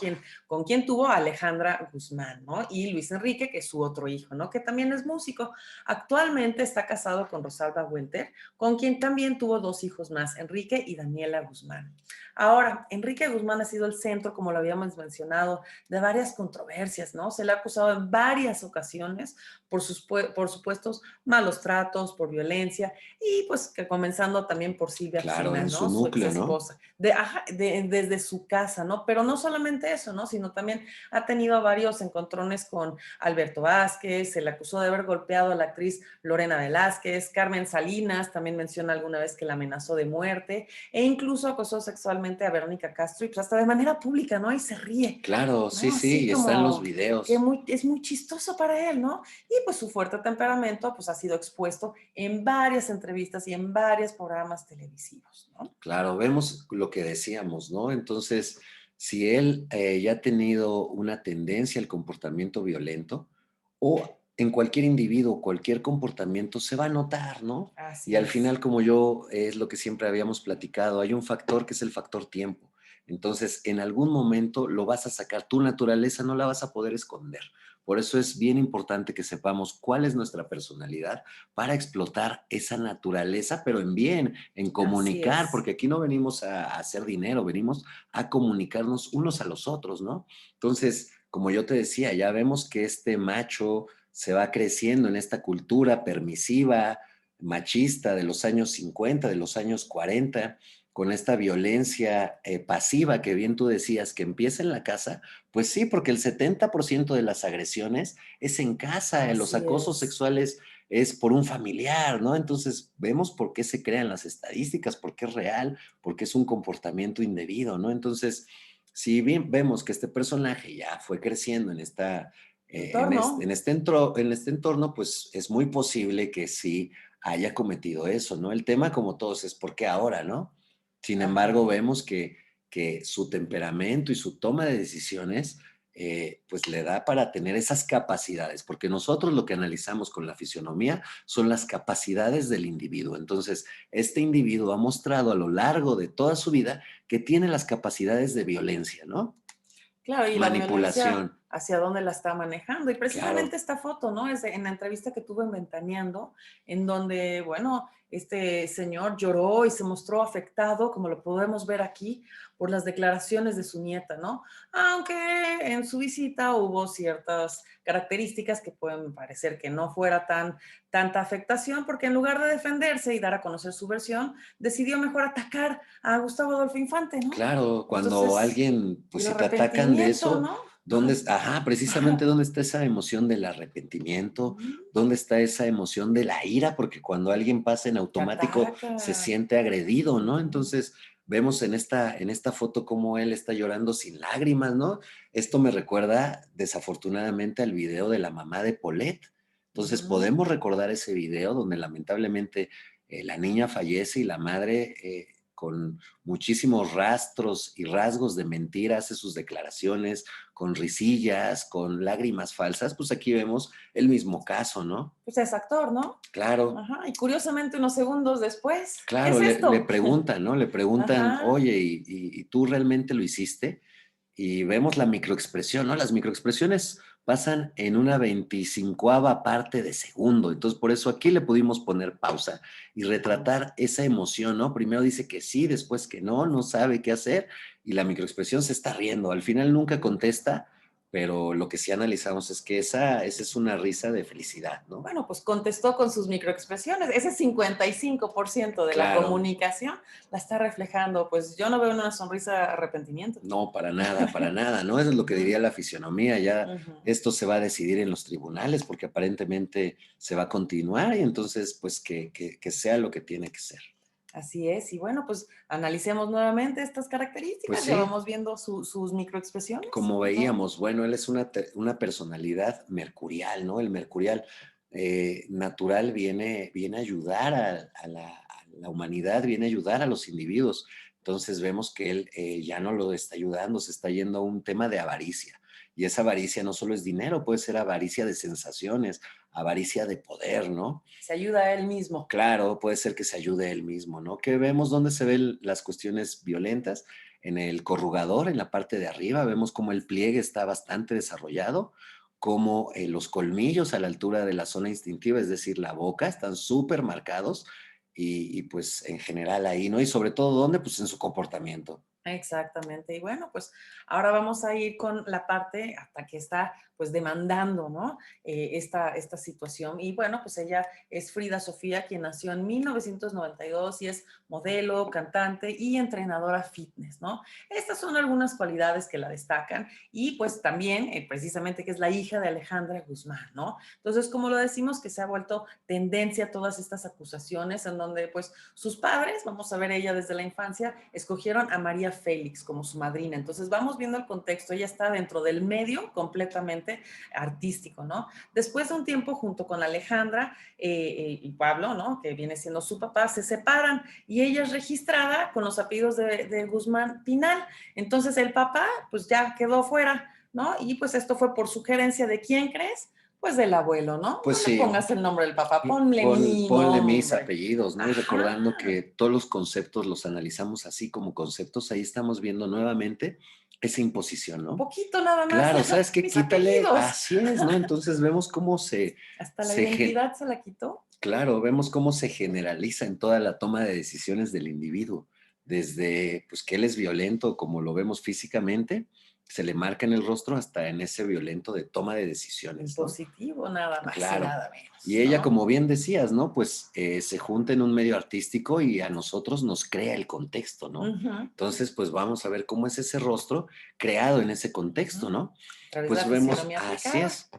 Con quien tuvo a Alejandra Guzmán, ¿no? Y Luis Enrique, que es su otro hijo, ¿no? Que también es músico. Actualmente está casado con Rosalba Welter, con quien también tuvo dos hijos más, Enrique y Daniela Guzmán. Ahora, Enrique Guzmán ha sido el centro, como lo habíamos mencionado, de varias controversias, ¿no? Se le ha acusado en varias ocasiones por supuestos malos tratos, por violencia, y pues que comenzando también por Silvia claro, en Pinal, su ¿no? Su ex núcleo, ¿no? esposa, desde su casa, ¿no? Pero no solamente eso, ¿no? Sino también ha tenido varios encontrones con Alberto Vázquez, se le acusó de haber golpeado a la actriz Lorena Velázquez, Carmen Salinas también menciona alguna vez que la amenazó de muerte, e incluso acosó sexualmente a Verónica Castro, y pues hasta de manera pública, ¿no? Y se ríe, Claro, sí, ¿no? sí, Así y están los como que videos. es muy chistoso para él, ¿no? Y pues su fuerte temperamento pues ha sido expuesto en varias entrevistas y en varios programas televisivos, ¿no? Claro, vemos lo que decíamos, ¿no? Entonces, si él ya ha tenido una tendencia al comportamiento violento, o en cualquier individuo, cualquier comportamiento se va a notar, ¿no? Y Así al es. final, como yo, es lo que siempre habíamos platicado, hay un factor que es el factor tiempo. Entonces, en algún momento lo vas a sacar, tu naturaleza no la vas a poder esconder. Por eso es bien importante que sepamos cuál es nuestra personalidad para explotar esa naturaleza, pero en bien, en Así comunicar, es. porque aquí no venimos a hacer dinero, venimos a comunicarnos unos a los otros, ¿no? Entonces, como yo te decía, ya vemos que este macho se va creciendo en esta cultura permisiva, machista de los años 50, de los años 40, con esta violencia pasiva que bien tú decías, que empieza en la casa, pues sí, porque el 70% de las agresiones es en casa, los Así acosos es. sexuales es por un familiar, ¿no? Entonces vemos por qué se crean las estadísticas, por qué es real, porque es un comportamiento indebido, ¿no? Entonces, si bien vemos que este personaje ya fue creciendo en Entorno. en este entorno, pues es muy posible que sí haya cometido eso, ¿no? El tema, como todos, es por qué ahora, ¿no? Sin embargo, Ajá. vemos que su temperamento y su toma de decisiones pues le da para tener esas capacidades, porque nosotros lo que analizamos con la fisionomía son las capacidades del individuo. Entonces, este individuo ha mostrado a lo largo de toda su vida que tiene las capacidades de violencia, ¿no? Claro, y la violencia, Manipulación, ¿hacia dónde la está manejando? Y precisamente claro, esta foto, ¿no? En la entrevista que tuve en Ventaneando, en donde, bueno, este señor lloró y se mostró afectado, como lo podemos ver aquí, por las declaraciones de su nieta, ¿no? Aunque en su visita hubo ciertas características que pueden parecer que no fuera tanta afectación, porque en lugar de defenderse y dar a conocer su versión, decidió mejor atacar a Gustavo Adolfo Infante, ¿no? claro, cuando Entonces, alguien, y pues el si te atacan de arrepentimiento, eso, ¿no? ajá, precisamente dónde está esa emoción del arrepentimiento, Ujú. dónde está esa emoción de la ira, porque cuando alguien pasa en Te automático ataca. se siente agredido, ¿no? Ujú. Entonces vemos en esta foto cómo él está llorando sin lágrimas, ¿no? Esto me recuerda desafortunadamente al video de la mamá de Paulette. Entonces Ujú. podemos recordar ese video donde lamentablemente la niña fallece y la madre con muchísimos rastros y rasgos de mentira, hace sus declaraciones con risillas, con lágrimas falsas, pues aquí vemos el mismo caso, ¿no? Pues es actor, ¿no? Claro, Ajá. Y curiosamente, unos segundos después, ¿qué claro, es le esto? preguntan, ¿no? Le preguntan, Ajá. oye, ¿y tú realmente lo hiciste? Y vemos la microexpresión, ¿no? Las microexpresiones pasan en una 25ª parte de segundo. Entonces, por eso aquí le pudimos poner pausa y retratar esa emoción, ¿no? Primero dice que sí, después que no, no sabe qué hacer y la microexpresión se está riendo. Al final nunca contesta, pero lo que sí analizamos es que esa es una risa de felicidad, ¿no? Bueno, pues contestó con sus microexpresiones. Ese 55% de la Claro, comunicación la está reflejando. Pues yo no veo en una sonrisa de arrepentimiento. no, para nada, ¿no? Eso es lo que Ujú, diría la fisionomía. Ya ujú. esto se va a decidir en los tribunales porque aparentemente se va a continuar y entonces, pues que sea lo que tiene que ser. Así es. Y bueno, pues analicemos nuevamente estas Pues características. Ya sí, vamos viendo sus microexpresiones, como ¿no? veíamos, bueno, él es una personalidad mercurial, ¿no? El mercurial natural viene a ayudar a la humanidad, viene a ayudar a los individuos. Entonces vemos que él ya no lo está ayudando, se está yendo a un tema de avaricia. Y esa avaricia no solo es dinero, puede ser avaricia de sensaciones, avaricia de poder, ¿no? Se ayuda a él mismo. Claro, puede ser que se ayude él mismo, ¿no? Que vemos dónde se ven las cuestiones violentas, en el corrugador, en la parte de arriba, vemos como el pliegue está bastante desarrollado, como los colmillos a la altura de la zona instintiva, es decir, la boca, están súper marcados y pues en general ahí, ¿no? Y sobre todo, ¿dónde? Pues en su comportamiento. Exactamente. Y bueno, pues ahora vamos a ir con la parte hasta que está pues demandando, ¿no? Esta situación. Y bueno, pues ella es Frida Sofía, quien nació en 1992 y es modelo, cantante y entrenadora fitness, ¿no? Estas son algunas cualidades que la destacan y pues también precisamente que es la hija de Alejandra Guzmán, ¿no? Entonces, como lo decimos, que se ha vuelto tendencia todas estas acusaciones en donde pues sus padres, vamos a ver ella desde la infancia, escogieron a María Félix como su madrina. Entonces vamos viendo el contexto, ella está dentro del medio completamente artístico, ¿no? Después de un tiempo junto con Alejandra y Pablo, ¿no? Que viene siendo su papá, se separan y ella es registrada con los apellidos de Guzmán Pinal. Entonces el papá pues ya quedó fuera, ¿no? Y pues esto fue por sugerencia de ¿quién crees? Pues del abuelo, ¿no? Pues No le sí, pongas el nombre del papá, ponle mi ponle mis nombre. apellidos, ¿no? Y Ajá, recordando que todos los conceptos los analizamos así como conceptos, ahí estamos viendo nuevamente esa imposición, ¿no? poquito nada más, Claro, ¿sabes qué? mis Quítale, apellidos. así es, ¿no? Entonces vemos cómo Hasta la identidad se la quitó. claro, vemos cómo se generaliza en toda la toma de decisiones del individuo, desde pues que él es violento, como lo vemos físicamente, se le marca en el rostro hasta en ese violento de toma de decisiones, ¿no? Impositivo, nada más y Claro. nada Y menos, ella, ¿no? como bien decías, ¿no? Pues se junta en un medio artístico y a nosotros nos crea el contexto, ¿no? Ujú, Entonces, pues vamos a ver cómo es ese rostro creado en ese contexto, ujú. ¿no? A través de Pues la vemos, fisionomía así aplicada. es,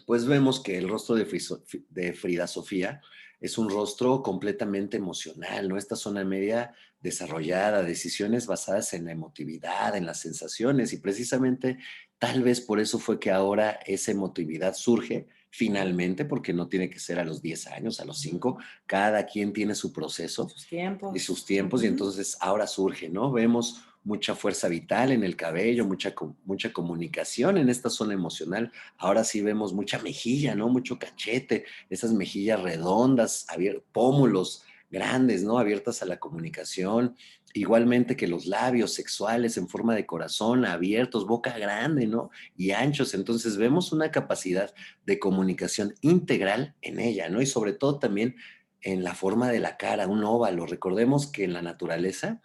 pues vemos que el rostro de Frida Sofía es un rostro completamente emocional, ¿no? Esta zona media desarrollada, decisiones basadas en la emotividad, en las sensaciones, y precisamente tal vez por eso fue que ahora esa emotividad surge finalmente, porque no tiene que ser a los 10 años, a los 5, cada quien tiene su proceso Sus y sus tiempos. tiempos, y Ujú. entonces ahora surge, ¿no? Vemos mucha fuerza vital en el cabello, mucha comunicación en esta zona emocional. Ahora sí vemos mucha mejilla, ¿no? Mucho cachete, esas mejillas redondas, pómulos grandes, ¿no? Abiertas a la comunicación. Igualmente que los labios sexuales en forma de corazón, abiertos, boca grande, ¿no? Y anchos. Entonces vemos una capacidad de comunicación integral en ella, ¿no? Y sobre todo también en la forma de la cara, un óvalo. Recordemos que en la naturaleza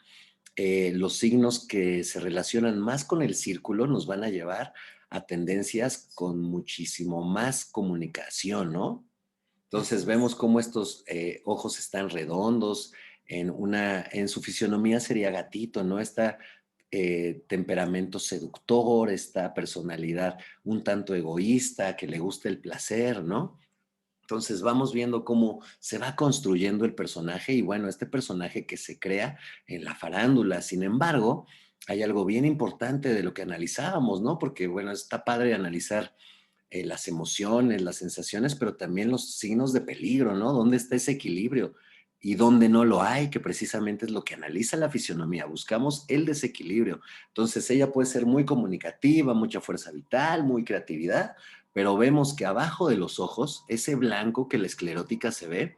los signos que se relacionan más con el círculo nos van a llevar a tendencias con muchísimo más comunicación, ¿no? Así Entonces es. vemos cómo estos ojos están redondos, en su fisionomía sería gatito, ¿no? Esta temperamento seductor, esta personalidad un tanto egoísta, que le gusta el placer, ¿no? Entonces vamos viendo cómo se va construyendo el personaje y bueno, este personaje que se crea en la farándula. Sin embargo, hay algo bien importante de lo que analizábamos, ¿no? Porque bueno, está padre analizar las emociones, las sensaciones, pero también los signos de peligro, ¿no? ¿Dónde está ese equilibrio? Y dónde no lo hay, que precisamente es lo que analiza la fisionomía. Buscamos el desequilibrio. Entonces ella puede ser muy comunicativa, mucha fuerza vital, muy creatividad, pero vemos que abajo de los ojos, ese blanco que la esclerótica se ve,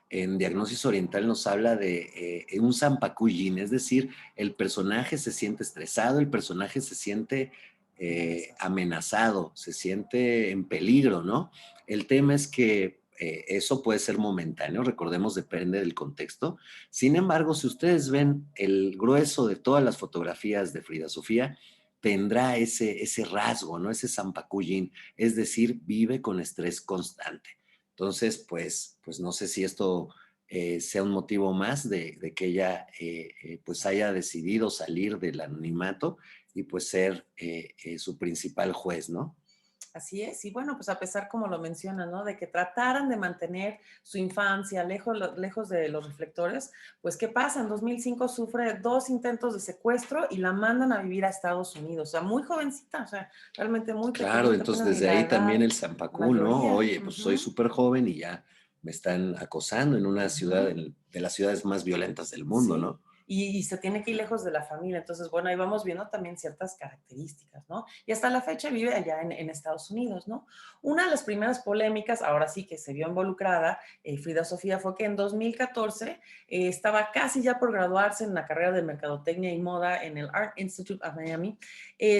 en Diagnosis Oriental nos habla de un zampacuyín, es decir, el personaje se siente estresado, el personaje se siente amenazado, se siente en peligro, ¿no? El tema es que eso puede ser momentáneo, recordemos, depende del contexto. Sin embargo, si ustedes ven el grueso de todas las fotografías de Frida Sofía, tendrá ese rasgo, ¿no? Ese zampacuyín, es decir, vive con estrés constante. Entonces, pues no sé si esto sea un motivo más de que ella pues haya decidido salir del anonimato y pues ser su principal juez, ¿no? Así es, y bueno, pues a pesar, como lo menciona, ¿no? De que trataran de mantener su infancia lejos, lejos de los reflectores, pues ¿qué pasa? En 2005 sufre 2 intentos de secuestro y la mandan a vivir a Estados Unidos, o sea, muy jovencita, o sea, realmente muy Claro, pequeñita, entonces apenas ni desde la ahí también edad, el Zampacú, ¿no? mayoría. Oye, pues soy Ujú, súper joven y ya me están acosando en una ciudad, ujú. de las ciudades más violentas del mundo, Sí, ¿no? y se tiene que ir lejos de la familia. Entonces, bueno, ahí vamos viendo también ciertas características, ¿no? Y hasta la fecha vive allá en Estados Unidos, ¿no? Una de las primeras polémicas, ahora sí que se vio involucrada, Frida Sofía, fue que en 2014 estaba casi ya por graduarse en la carrera de Mercadotecnia y Moda en el Art Institute of Miami.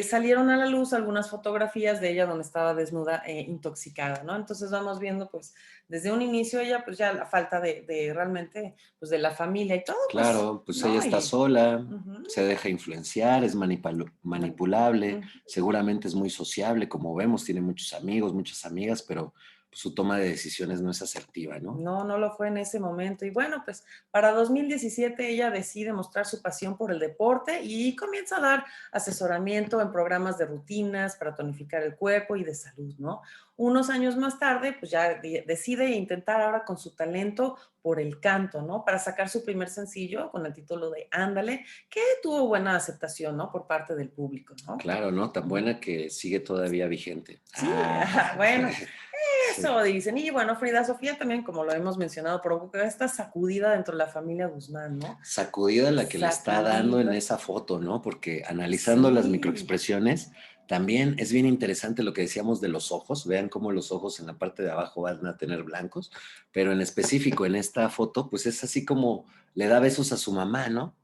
Salieron a la luz algunas fotografías de ella donde estaba desnuda, intoxicada, ¿no? Entonces vamos viendo, pues, desde un inicio ella, pues ya la falta de realmente, pues de la familia y todo, pues, Claro, pues ella ¿no? está Y, sola, ujú, se deja influenciar, es manipulable, ujú. seguramente es muy sociable, como vemos, tiene muchos amigos, muchas amigas, pero pues, su toma de decisiones no es asertiva, ¿no? No, no lo fue en ese momento. Y bueno, pues para 2017 ella decide mostrar su pasión por el deporte y comienza a dar asesoramiento en programas de rutinas para tonificar el cuerpo y de salud, ¿no? Unos años más tarde, pues ya decide intentar ahora con su talento por el canto, ¿no? Para sacar su primer sencillo con el título de Ándale, que tuvo buena aceptación, ¿no? Por parte del público, ¿no? Claro, ¿no? Tan Ujú. buena que sigue todavía vigente. Sí, Ah, bueno, sí. eso dicen. Y bueno, Frida Sofía también, como lo hemos mencionado, provoca esta sacudida dentro de la familia Guzmán, ¿no? Sacudida la que le está dando en Sacudida. esa foto, ¿no? Porque analizando las Sí, microexpresiones, también es bien interesante lo que decíamos de los ojos. Vean cómo los ojos en la parte de abajo van a tener blancos, pero en específico en esta foto, pues es así como le da besos a su mamá, ¿no?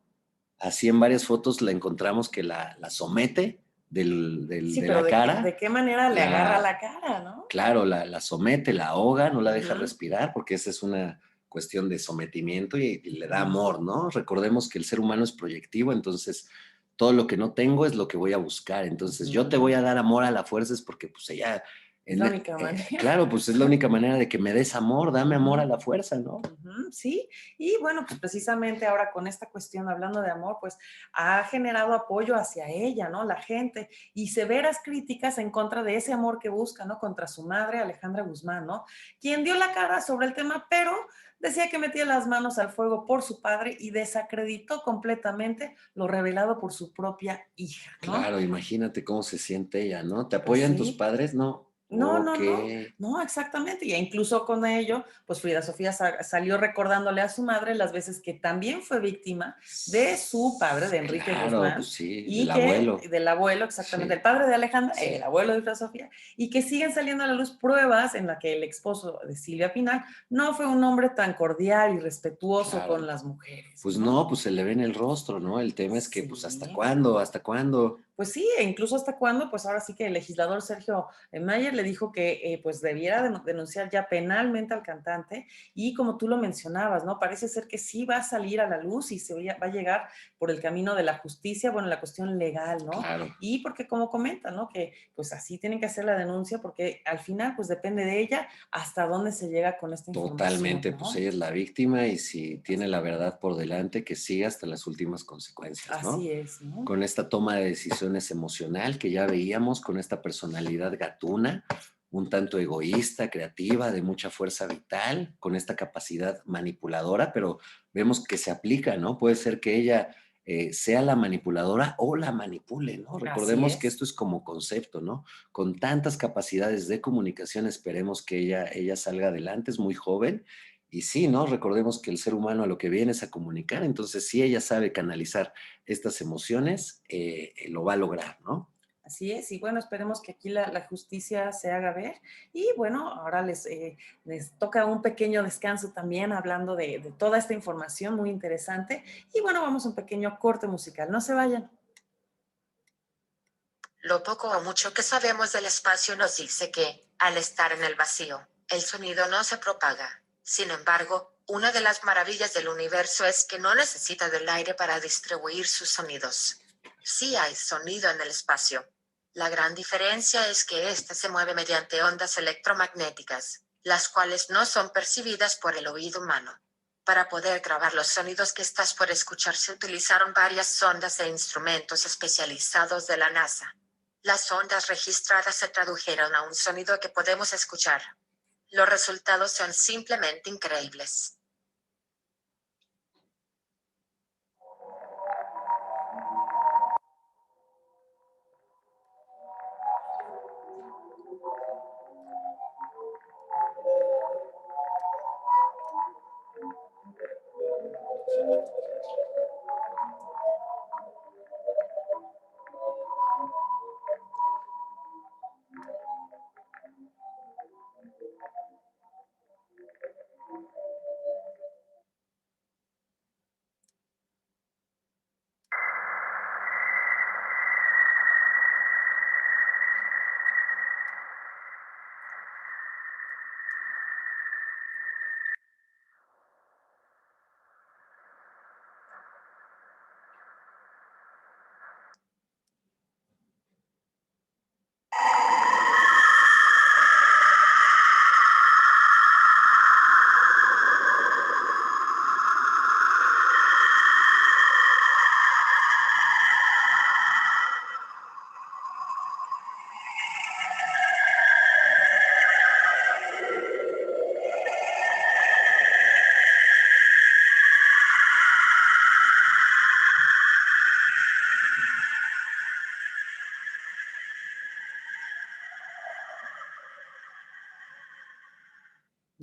Así en varias fotos la encontramos que la somete sí, de pero la de cara, qué manera le agarra la, la cara, ¿no? claro, la somete, la ahoga, no la deja Ujú, respirar, porque esa es una cuestión de sometimiento y le da ujú, amor, ¿no? Recordemos que el ser humano es proyectivo, entonces todo lo que no tengo es lo que voy a buscar. Entonces yo te voy ujú. a dar amor a la fuerza es porque pues ella, Es la única manera. claro, pues es la única manera de que me des amor, dame amor a Ujú. la fuerza, ¿no? Ujú, sí, y bueno, pues precisamente ahora con esta cuestión, hablando de amor, pues ha generado apoyo hacia ella, ¿no? La gente, y severas críticas en contra de ese amor que busca, ¿no? Contra su madre, Alejandra Guzmán, ¿no? Quien dio la cara sobre el tema, pero decía que metía las manos al fuego por su padre y desacreditó completamente lo revelado por su propia hija, ¿no? Claro, imagínate cómo se siente ella, ¿no? ¿Te Pues apoyan tus sí. padres? No. No, Ok. no, no, no, exactamente. Y incluso con ello, pues Frida Sofía salió recordándole a su madre las veces que también fue víctima de su padre, de Enrique Claro, Guzmán, pues sí, y del que, abuelo. del abuelo, exactamente, Sí, el padre de Alejandra, el sí. abuelo de Frida Sofía, y que siguen saliendo a la luz pruebas en la que el esposo de Silvia Pinal no fue un hombre tan cordial y respetuoso con Claro. las mujeres, Pues ¿no? no, pues se le ve en el rostro, ¿no? El tema es que, pues, ¿hasta Sí. cuándo? ¿Hasta cuándo? Pues sí, e incluso hasta cuándo, pues ahora sí que el legislador Sergio Mayer le dijo que pues debiera denunciar ya penalmente al cantante y como tú lo mencionabas, ¿no? Parece ser que sí va a salir a la luz y va a llegar por el camino de la justicia, bueno, la cuestión legal, ¿no? Claro, Y porque como comenta, ¿no? Que pues así tienen que hacer la denuncia porque al final pues depende de ella hasta dónde se llega con esta información, totalmente. Pues ¿no? ella es la víctima y si tiene la verdad por delante, que siga hasta las últimas consecuencias, ¿no? Así es, ¿no? Con esta toma de decisiones emocional que ya veíamos, con esta personalidad gatuna, un tanto egoísta, creativa, de mucha fuerza vital, con esta capacidad manipuladora, pero vemos que se aplica, ¿no? Puede ser que ella sea la manipuladora o la manipule, ¿no? Así Recordemos que es. esto es como concepto, ¿no? Con tantas capacidades de comunicación, esperemos que ella salga adelante, es muy joven. Y sí, ¿no? Recordemos que el ser humano a lo que viene es a comunicar, entonces si ella sabe canalizar estas emociones, lo va a lograr, ¿no? Así es, y bueno, esperemos que aquí la justicia se haga ver. Y bueno, ahora les toca un pequeño descanso también hablando de toda esta información muy interesante. Y bueno, vamos a un pequeño corte musical. No se vayan. Lo poco o mucho que sabemos del espacio nos dice que, al estar en el vacío, el sonido no se propaga. Sin embargo, una de las maravillas del universo es que no necesita del aire para distribuir sus sonidos. Sí hay sonido en el espacio. La gran diferencia es que éste se mueve mediante ondas electromagnéticas, las cuales no son percibidas por el oído humano. Para poder grabar los sonidos que estás por escuchar se utilizaron varias sondas e instrumentos especializados de la NASA. Las ondas registradas se tradujeron a un sonido que podemos escuchar. Los resultados son simplemente increíbles.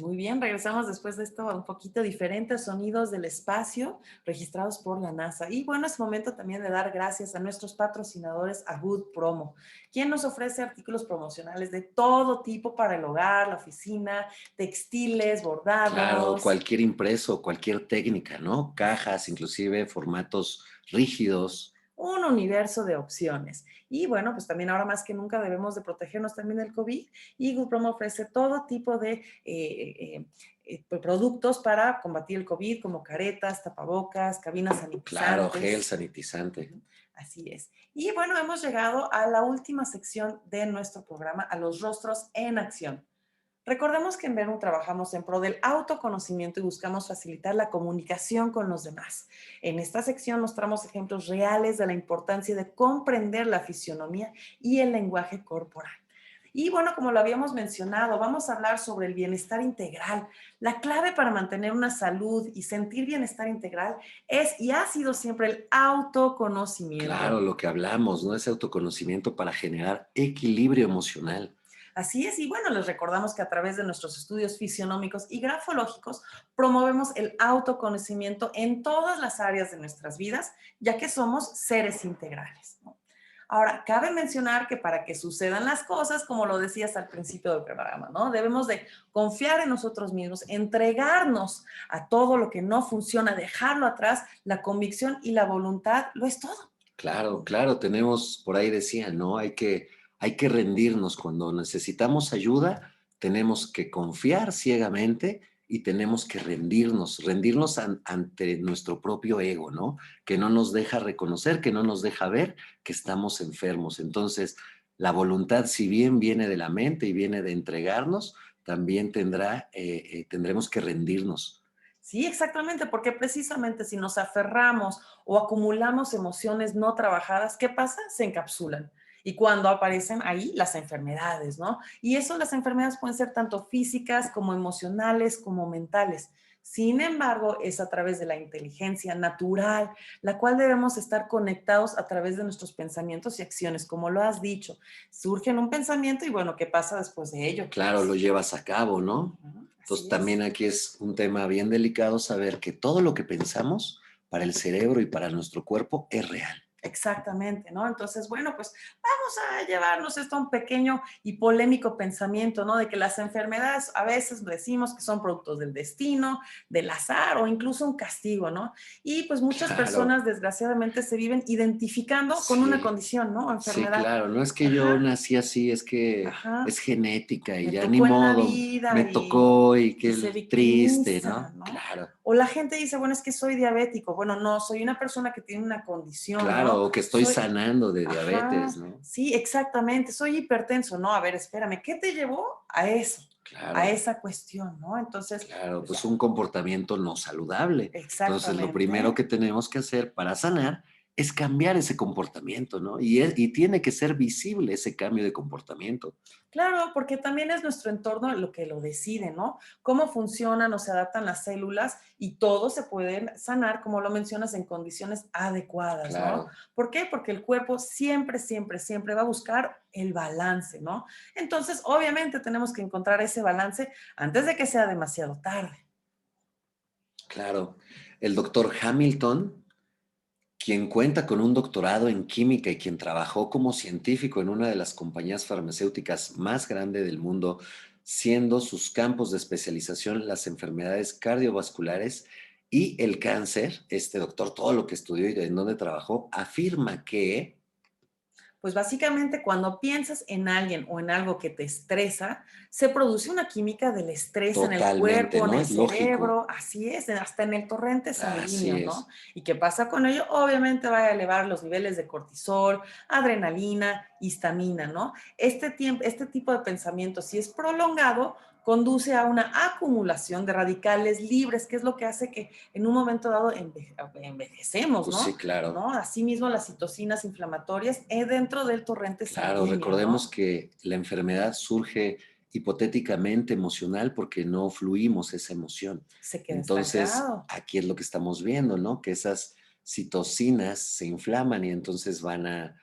Muy bien, regresamos después de esto un poquito diferentes sonidos del espacio registrados por la NASA. Y bueno, es momento también de dar gracias a nuestros patrocinadores, a Good Promo, quien nos ofrece artículos promocionales de todo tipo para el hogar, la oficina, textiles, Claro, bordados, cualquier impreso, cualquier técnica, ¿no? Cajas, inclusive formatos rígidos. un universo de opciones. Y bueno, pues también ahora más que nunca debemos de protegernos también del COVID y Guprom ofrece todo tipo de productos para combatir el COVID, como caretas, tapabocas, cabinas Claro, gel sanitizantes. sanitizante. Ujú, así es. Y bueno, hemos llegado a la última sección de nuestro programa, a los rostros en acción. Recordemos que en Verum trabajamos en pro del autoconocimiento y buscamos facilitar la comunicación con los demás. En esta sección mostramos ejemplos reales de la importancia de comprender la fisionomía y el lenguaje corporal. Y bueno, como lo habíamos mencionado, vamos a hablar sobre el bienestar integral. La clave para mantener una salud y sentir bienestar integral es y ha sido siempre el Claro, autoconocimiento. lo que hablamos, ¿no? Ese autoconocimiento para generar equilibrio emocional. Así es, y bueno, les recordamos que a través de nuestros estudios fisionómicos y grafológicos promovemos el autoconocimiento en todas las áreas de nuestras vidas, ya que somos seres integrales, ¿no? Ahora, cabe mencionar que para que sucedan las cosas, como lo decías al principio del programa, ¿no? Debemos de confiar en nosotros mismos, entregarnos a todo lo que no funciona, dejarlo atrás, la convicción y la voluntad lo es todo. Claro, claro, tenemos, por ahí decían, ¿no? Hay que rendirnos cuando necesitamos ayuda, tenemos que confiar ciegamente y tenemos que rendirnos ante nuestro propio ego, ¿no? Que no nos deja reconocer, que no nos deja ver que estamos enfermos. Entonces, la voluntad, si bien viene de la mente y viene de entregarnos, también tendremos que rendirnos. Sí, exactamente, porque precisamente si nos aferramos o acumulamos emociones no trabajadas, ¿qué pasa? Se encapsulan. Y cuando aparecen ahí las enfermedades, ¿no? Y eso, las enfermedades pueden ser tanto físicas como emocionales, como mentales. Sin embargo, es a través de la inteligencia natural, la cual debemos estar conectados a través de nuestros pensamientos y acciones, como lo has dicho. Surge en un pensamiento y bueno, ¿qué pasa después de ello? Claro, lo Pues, llevas a cabo, ¿no? Entonces así también es. aquí es un tema bien delicado saber que todo lo que pensamos para el cerebro y para nuestro cuerpo es real. Exactamente, ¿no? Entonces, bueno, pues vamos a llevarnos esto a un pequeño y polémico pensamiento, ¿no? De que las enfermedades a veces decimos que son productos del destino, del azar o incluso un castigo, ¿no? Y pues muchas Claro, personas desgraciadamente se viven identificando con una sí, condición, ¿no? sí, Enfermedad. claro. No es que yo Ajá, nací así, es que ajá. es genética y Me ya ni tocó en la modo, me vida tocó y y qué se triste, victimiza, ¿no? ¿no? Claro, O la gente dice, bueno, es que soy diabético. Bueno, no, soy una persona que tiene una condición, ¿no? claro, o que estoy Soy, sanando de diabetes, ajá, ¿no? sí, exactamente, soy hipertenso. No, a ver, espérame, ¿qué te llevó a eso? A Claro. esa cuestión, ¿no? Entonces, Claro, pues ya, pues un comportamiento no saludable. Entonces, lo primero exactamente. que tenemos que hacer para sanar es cambiar ese comportamiento, ¿no? Y tiene que ser visible ese cambio de comportamiento. Claro, porque también es nuestro entorno lo que lo decide, ¿no? Cómo funcionan o se adaptan las células y todo se puede sanar, como lo mencionas, en condiciones adecuadas, ¿no? Claro, ¿Por qué? Porque el cuerpo siempre, siempre, siempre va a buscar el balance, ¿no? Entonces, obviamente tenemos que encontrar ese balance antes de que sea demasiado tarde. claro. El doctor Hamilton, quien cuenta con un doctorado en química y quien trabajó como científico en una de las compañías farmacéuticas más grandes del mundo, siendo sus campos de especialización las enfermedades cardiovasculares y el cáncer, este doctor, todo lo que estudió y en donde trabajó, afirma que Pues básicamente cuando piensas en alguien o en algo que te estresa, se produce una química del estrés en el totalmente, cuerpo, en ¿no? el Es lógico. cerebro, así es, hasta en el torrente Así sanguíneo, ¿no? es. ¿Y qué pasa con ello? Obviamente va a elevar los niveles de cortisol, adrenalina, histamina, ¿no? Este tipo de pensamiento, si es prolongado, conduce a una acumulación de radicales libres, que es lo que hace que en un momento dado envejecemos, Pues sí, ¿no? claro. ¿No? Asimismo, las citocinas inflamatorias dentro del torrente Claro, sanguíneo, recordemos ¿no? que la enfermedad surge hipotéticamente emocional porque no fluimos esa emoción. Se queda Entonces, estancado. aquí es lo que estamos viendo, ¿no? Que esas citocinas se inflaman y entonces van a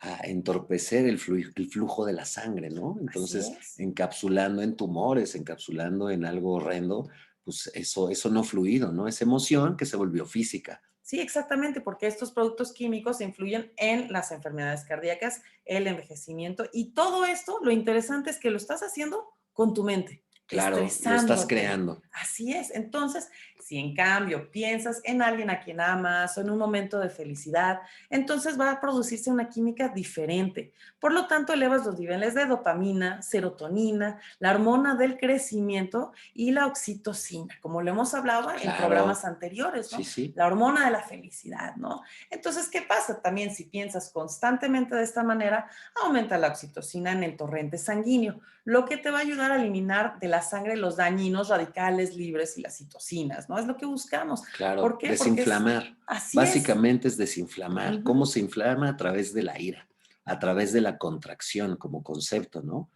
a entorpecer el flujo de la sangre, ¿no? Así Entonces, es. encapsulando en tumores, encapsulando en algo horrendo, pues eso no fluido, ¿no? Es emoción que se volvió física. Sí, exactamente, porque estos productos químicos influyen en las enfermedades cardíacas, el envejecimiento y todo esto, lo interesante es que lo estás haciendo con tu mente, Claro, lo estás estresándote. creando. Así es. Entonces, si en cambio piensas en alguien a quien amas o en un momento de felicidad, entonces va a producirse una química diferente. Por lo tanto, elevas los niveles de dopamina, serotonina, la hormona del crecimiento y la oxitocina, como lo hemos hablado en programas Claro, anteriores, sí, ¿no? sí, La hormona de la felicidad, ¿no? Entonces, ¿qué pasa? También si piensas constantemente de esta manera, aumenta la oxitocina en el torrente sanguíneo, lo que te va a ayudar a eliminar de la sangre los dañinos radicales libres y las citocinas, ¿no? Es lo que buscamos. ¿Por claro. qué? Porque es Desinflamar. así es. Básicamente es desinflamar. ¿Cómo Ujú. se inflama? A través de la ira, a través de la contracción como concepto, ¿no?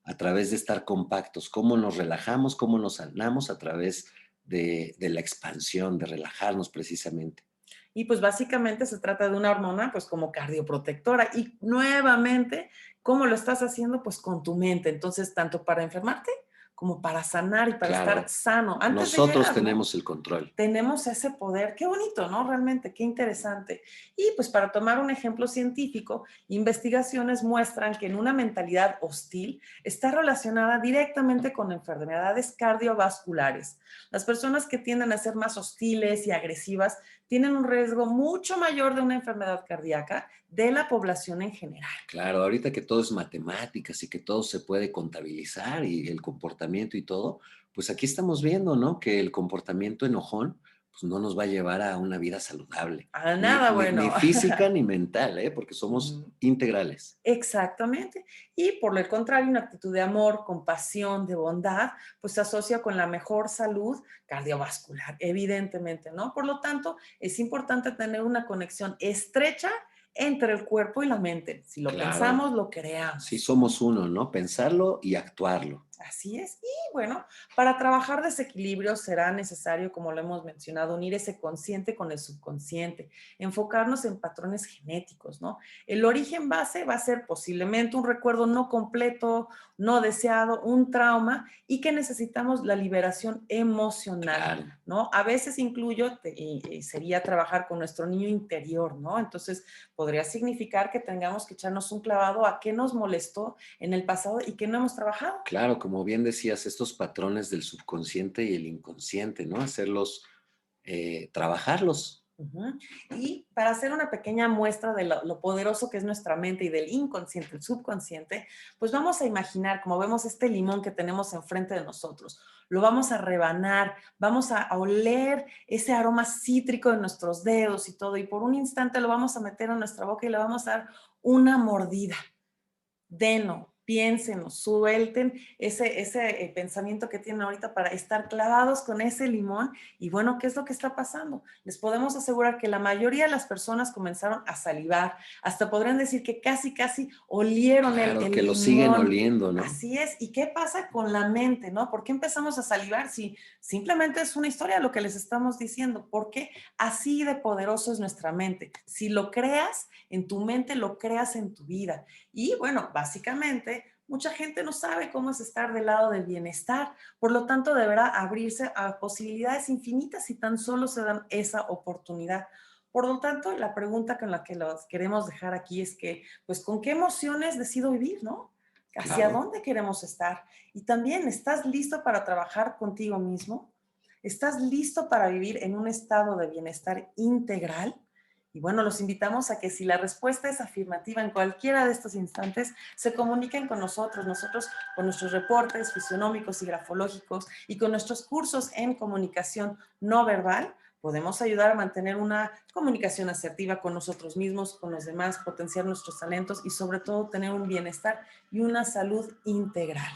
A través de estar compactos. ¿Cómo nos relajamos? ¿Cómo nos sanamos? A través de la expansión, de relajarnos precisamente. Y pues básicamente se trata de una hormona pues como cardioprotectora y nuevamente, ¿cómo lo estás haciendo? Pues con tu mente. Entonces, tanto para enfermarte como para sanar y para estar Claro, sano antes de nosotros llegar, ¿no? tenemos el control. Tenemos ese poder. Qué bonito, ¿no? Realmente, qué interesante. Y pues para tomar un ejemplo científico, investigaciones muestran que en una mentalidad hostil está relacionada directamente con enfermedades cardiovasculares. Las personas que tienden a ser más hostiles y agresivas tienen un riesgo mucho mayor de una enfermedad cardíaca de la población en general. Claro, ahorita que todo es matemáticas y que todo se puede contabilizar y el comportamiento y todo, pues aquí estamos viendo, ¿no? Que el comportamiento enojón, pues no nos va a llevar a una vida saludable, A ni, nada ni, ni bueno. física ni mental, ¿eh? Porque somos Ujú. integrales. Exactamente. Y por el contrario, una actitud de amor, compasión, de bondad, pues se asocia con la mejor salud cardiovascular, evidentemente, ¿no? Por lo tanto, es importante tener una conexión estrecha entre el cuerpo y la mente. Si lo Claro, pensamos, lo sí creamos. somos uno, ¿no? Pensarlo y actuarlo. Así es. Y bueno, para trabajar desequilibrio será necesario, como lo hemos mencionado, unir ese consciente con el subconsciente, enfocarnos en patrones genéticos, ¿no? El origen base va a ser posiblemente un recuerdo no completo, no deseado, un trauma y que necesitamos la liberación emocional. Claro, ¿No? A veces incluyo, y sería trabajar con nuestro niño interior, ¿no? Entonces, podría significar que tengamos que echarnos un clavado a qué nos molestó en el pasado y que no hemos trabajado. claro, como bien decías, estos patrones del subconsciente y el inconsciente, ¿no? Hacerlos, trabajarlos. Ujú. Y para hacer una pequeña muestra de lo poderoso que es nuestra mente y del inconsciente, el subconsciente, pues vamos a imaginar, como vemos este limón que tenemos enfrente de nosotros, lo vamos a rebanar, vamos a oler ese aroma cítrico de nuestros dedos y todo, y por un instante lo vamos a meter en nuestra boca y le vamos a dar una mordida. Deno, piénsenos, suelten ese pensamiento que tienen ahorita para estar clavados con ese limón. Y bueno, ¿qué es lo que está pasando? Les podemos asegurar que la mayoría de las personas comenzaron a salivar, hasta podrían decir que casi, casi olieron Claro, el que lo siguen limón. oliendo, ¿no? Así es. ¿Y qué pasa con la mente, no? ¿Por qué empezamos a salivar si simplemente es una historia lo que les estamos diciendo? Porque así de poderoso es nuestra mente. Si lo creas en tu mente, lo creas en tu vida. Y bueno, básicamente, mucha gente no sabe cómo es estar del lado del bienestar, por lo tanto, deberá abrirse a posibilidades infinitas si tan solo se dan esa oportunidad. Por lo tanto, la pregunta con la que los queremos dejar aquí es que, pues, ¿con qué emociones decido vivir, no? ¿Hacia Claro. dónde queremos estar? Y también, ¿estás listo para trabajar contigo mismo? ¿Estás listo para vivir en un estado de bienestar integral? Y bueno, los invitamos a que si la respuesta es afirmativa en cualquiera de estos instantes, se comuniquen con nosotros, con nuestros reportes fisionómicos y grafológicos y con nuestros cursos en comunicación no verbal, podemos ayudar a mantener una comunicación asertiva con nosotros mismos, con los demás, potenciar nuestros talentos y sobre todo tener un bienestar y una salud integral.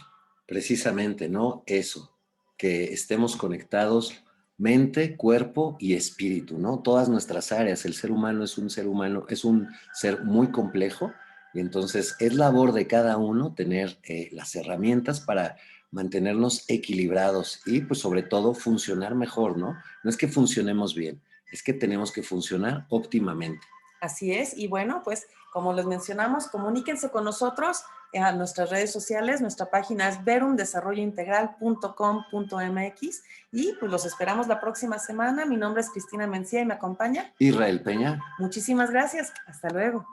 Precisamente, ¿no? Eso, que estemos conectados mente, cuerpo y espíritu, ¿no? Todas nuestras áreas. El ser humano es un ser humano, es un ser muy complejo y entonces es labor de cada uno tener las herramientas para mantenernos equilibrados y pues sobre todo funcionar mejor, ¿no? No es que funcionemos bien, es que tenemos que funcionar óptimamente. Así es, y bueno, pues como les mencionamos, comuníquense con nosotros a nuestras redes sociales. Nuestra página es verumdesarrollointegral.com.mx y pues los esperamos la próxima semana. Mi nombre es Cristina Mencía y me acompaña Israel Peña. Muchísimas gracias. Hasta luego.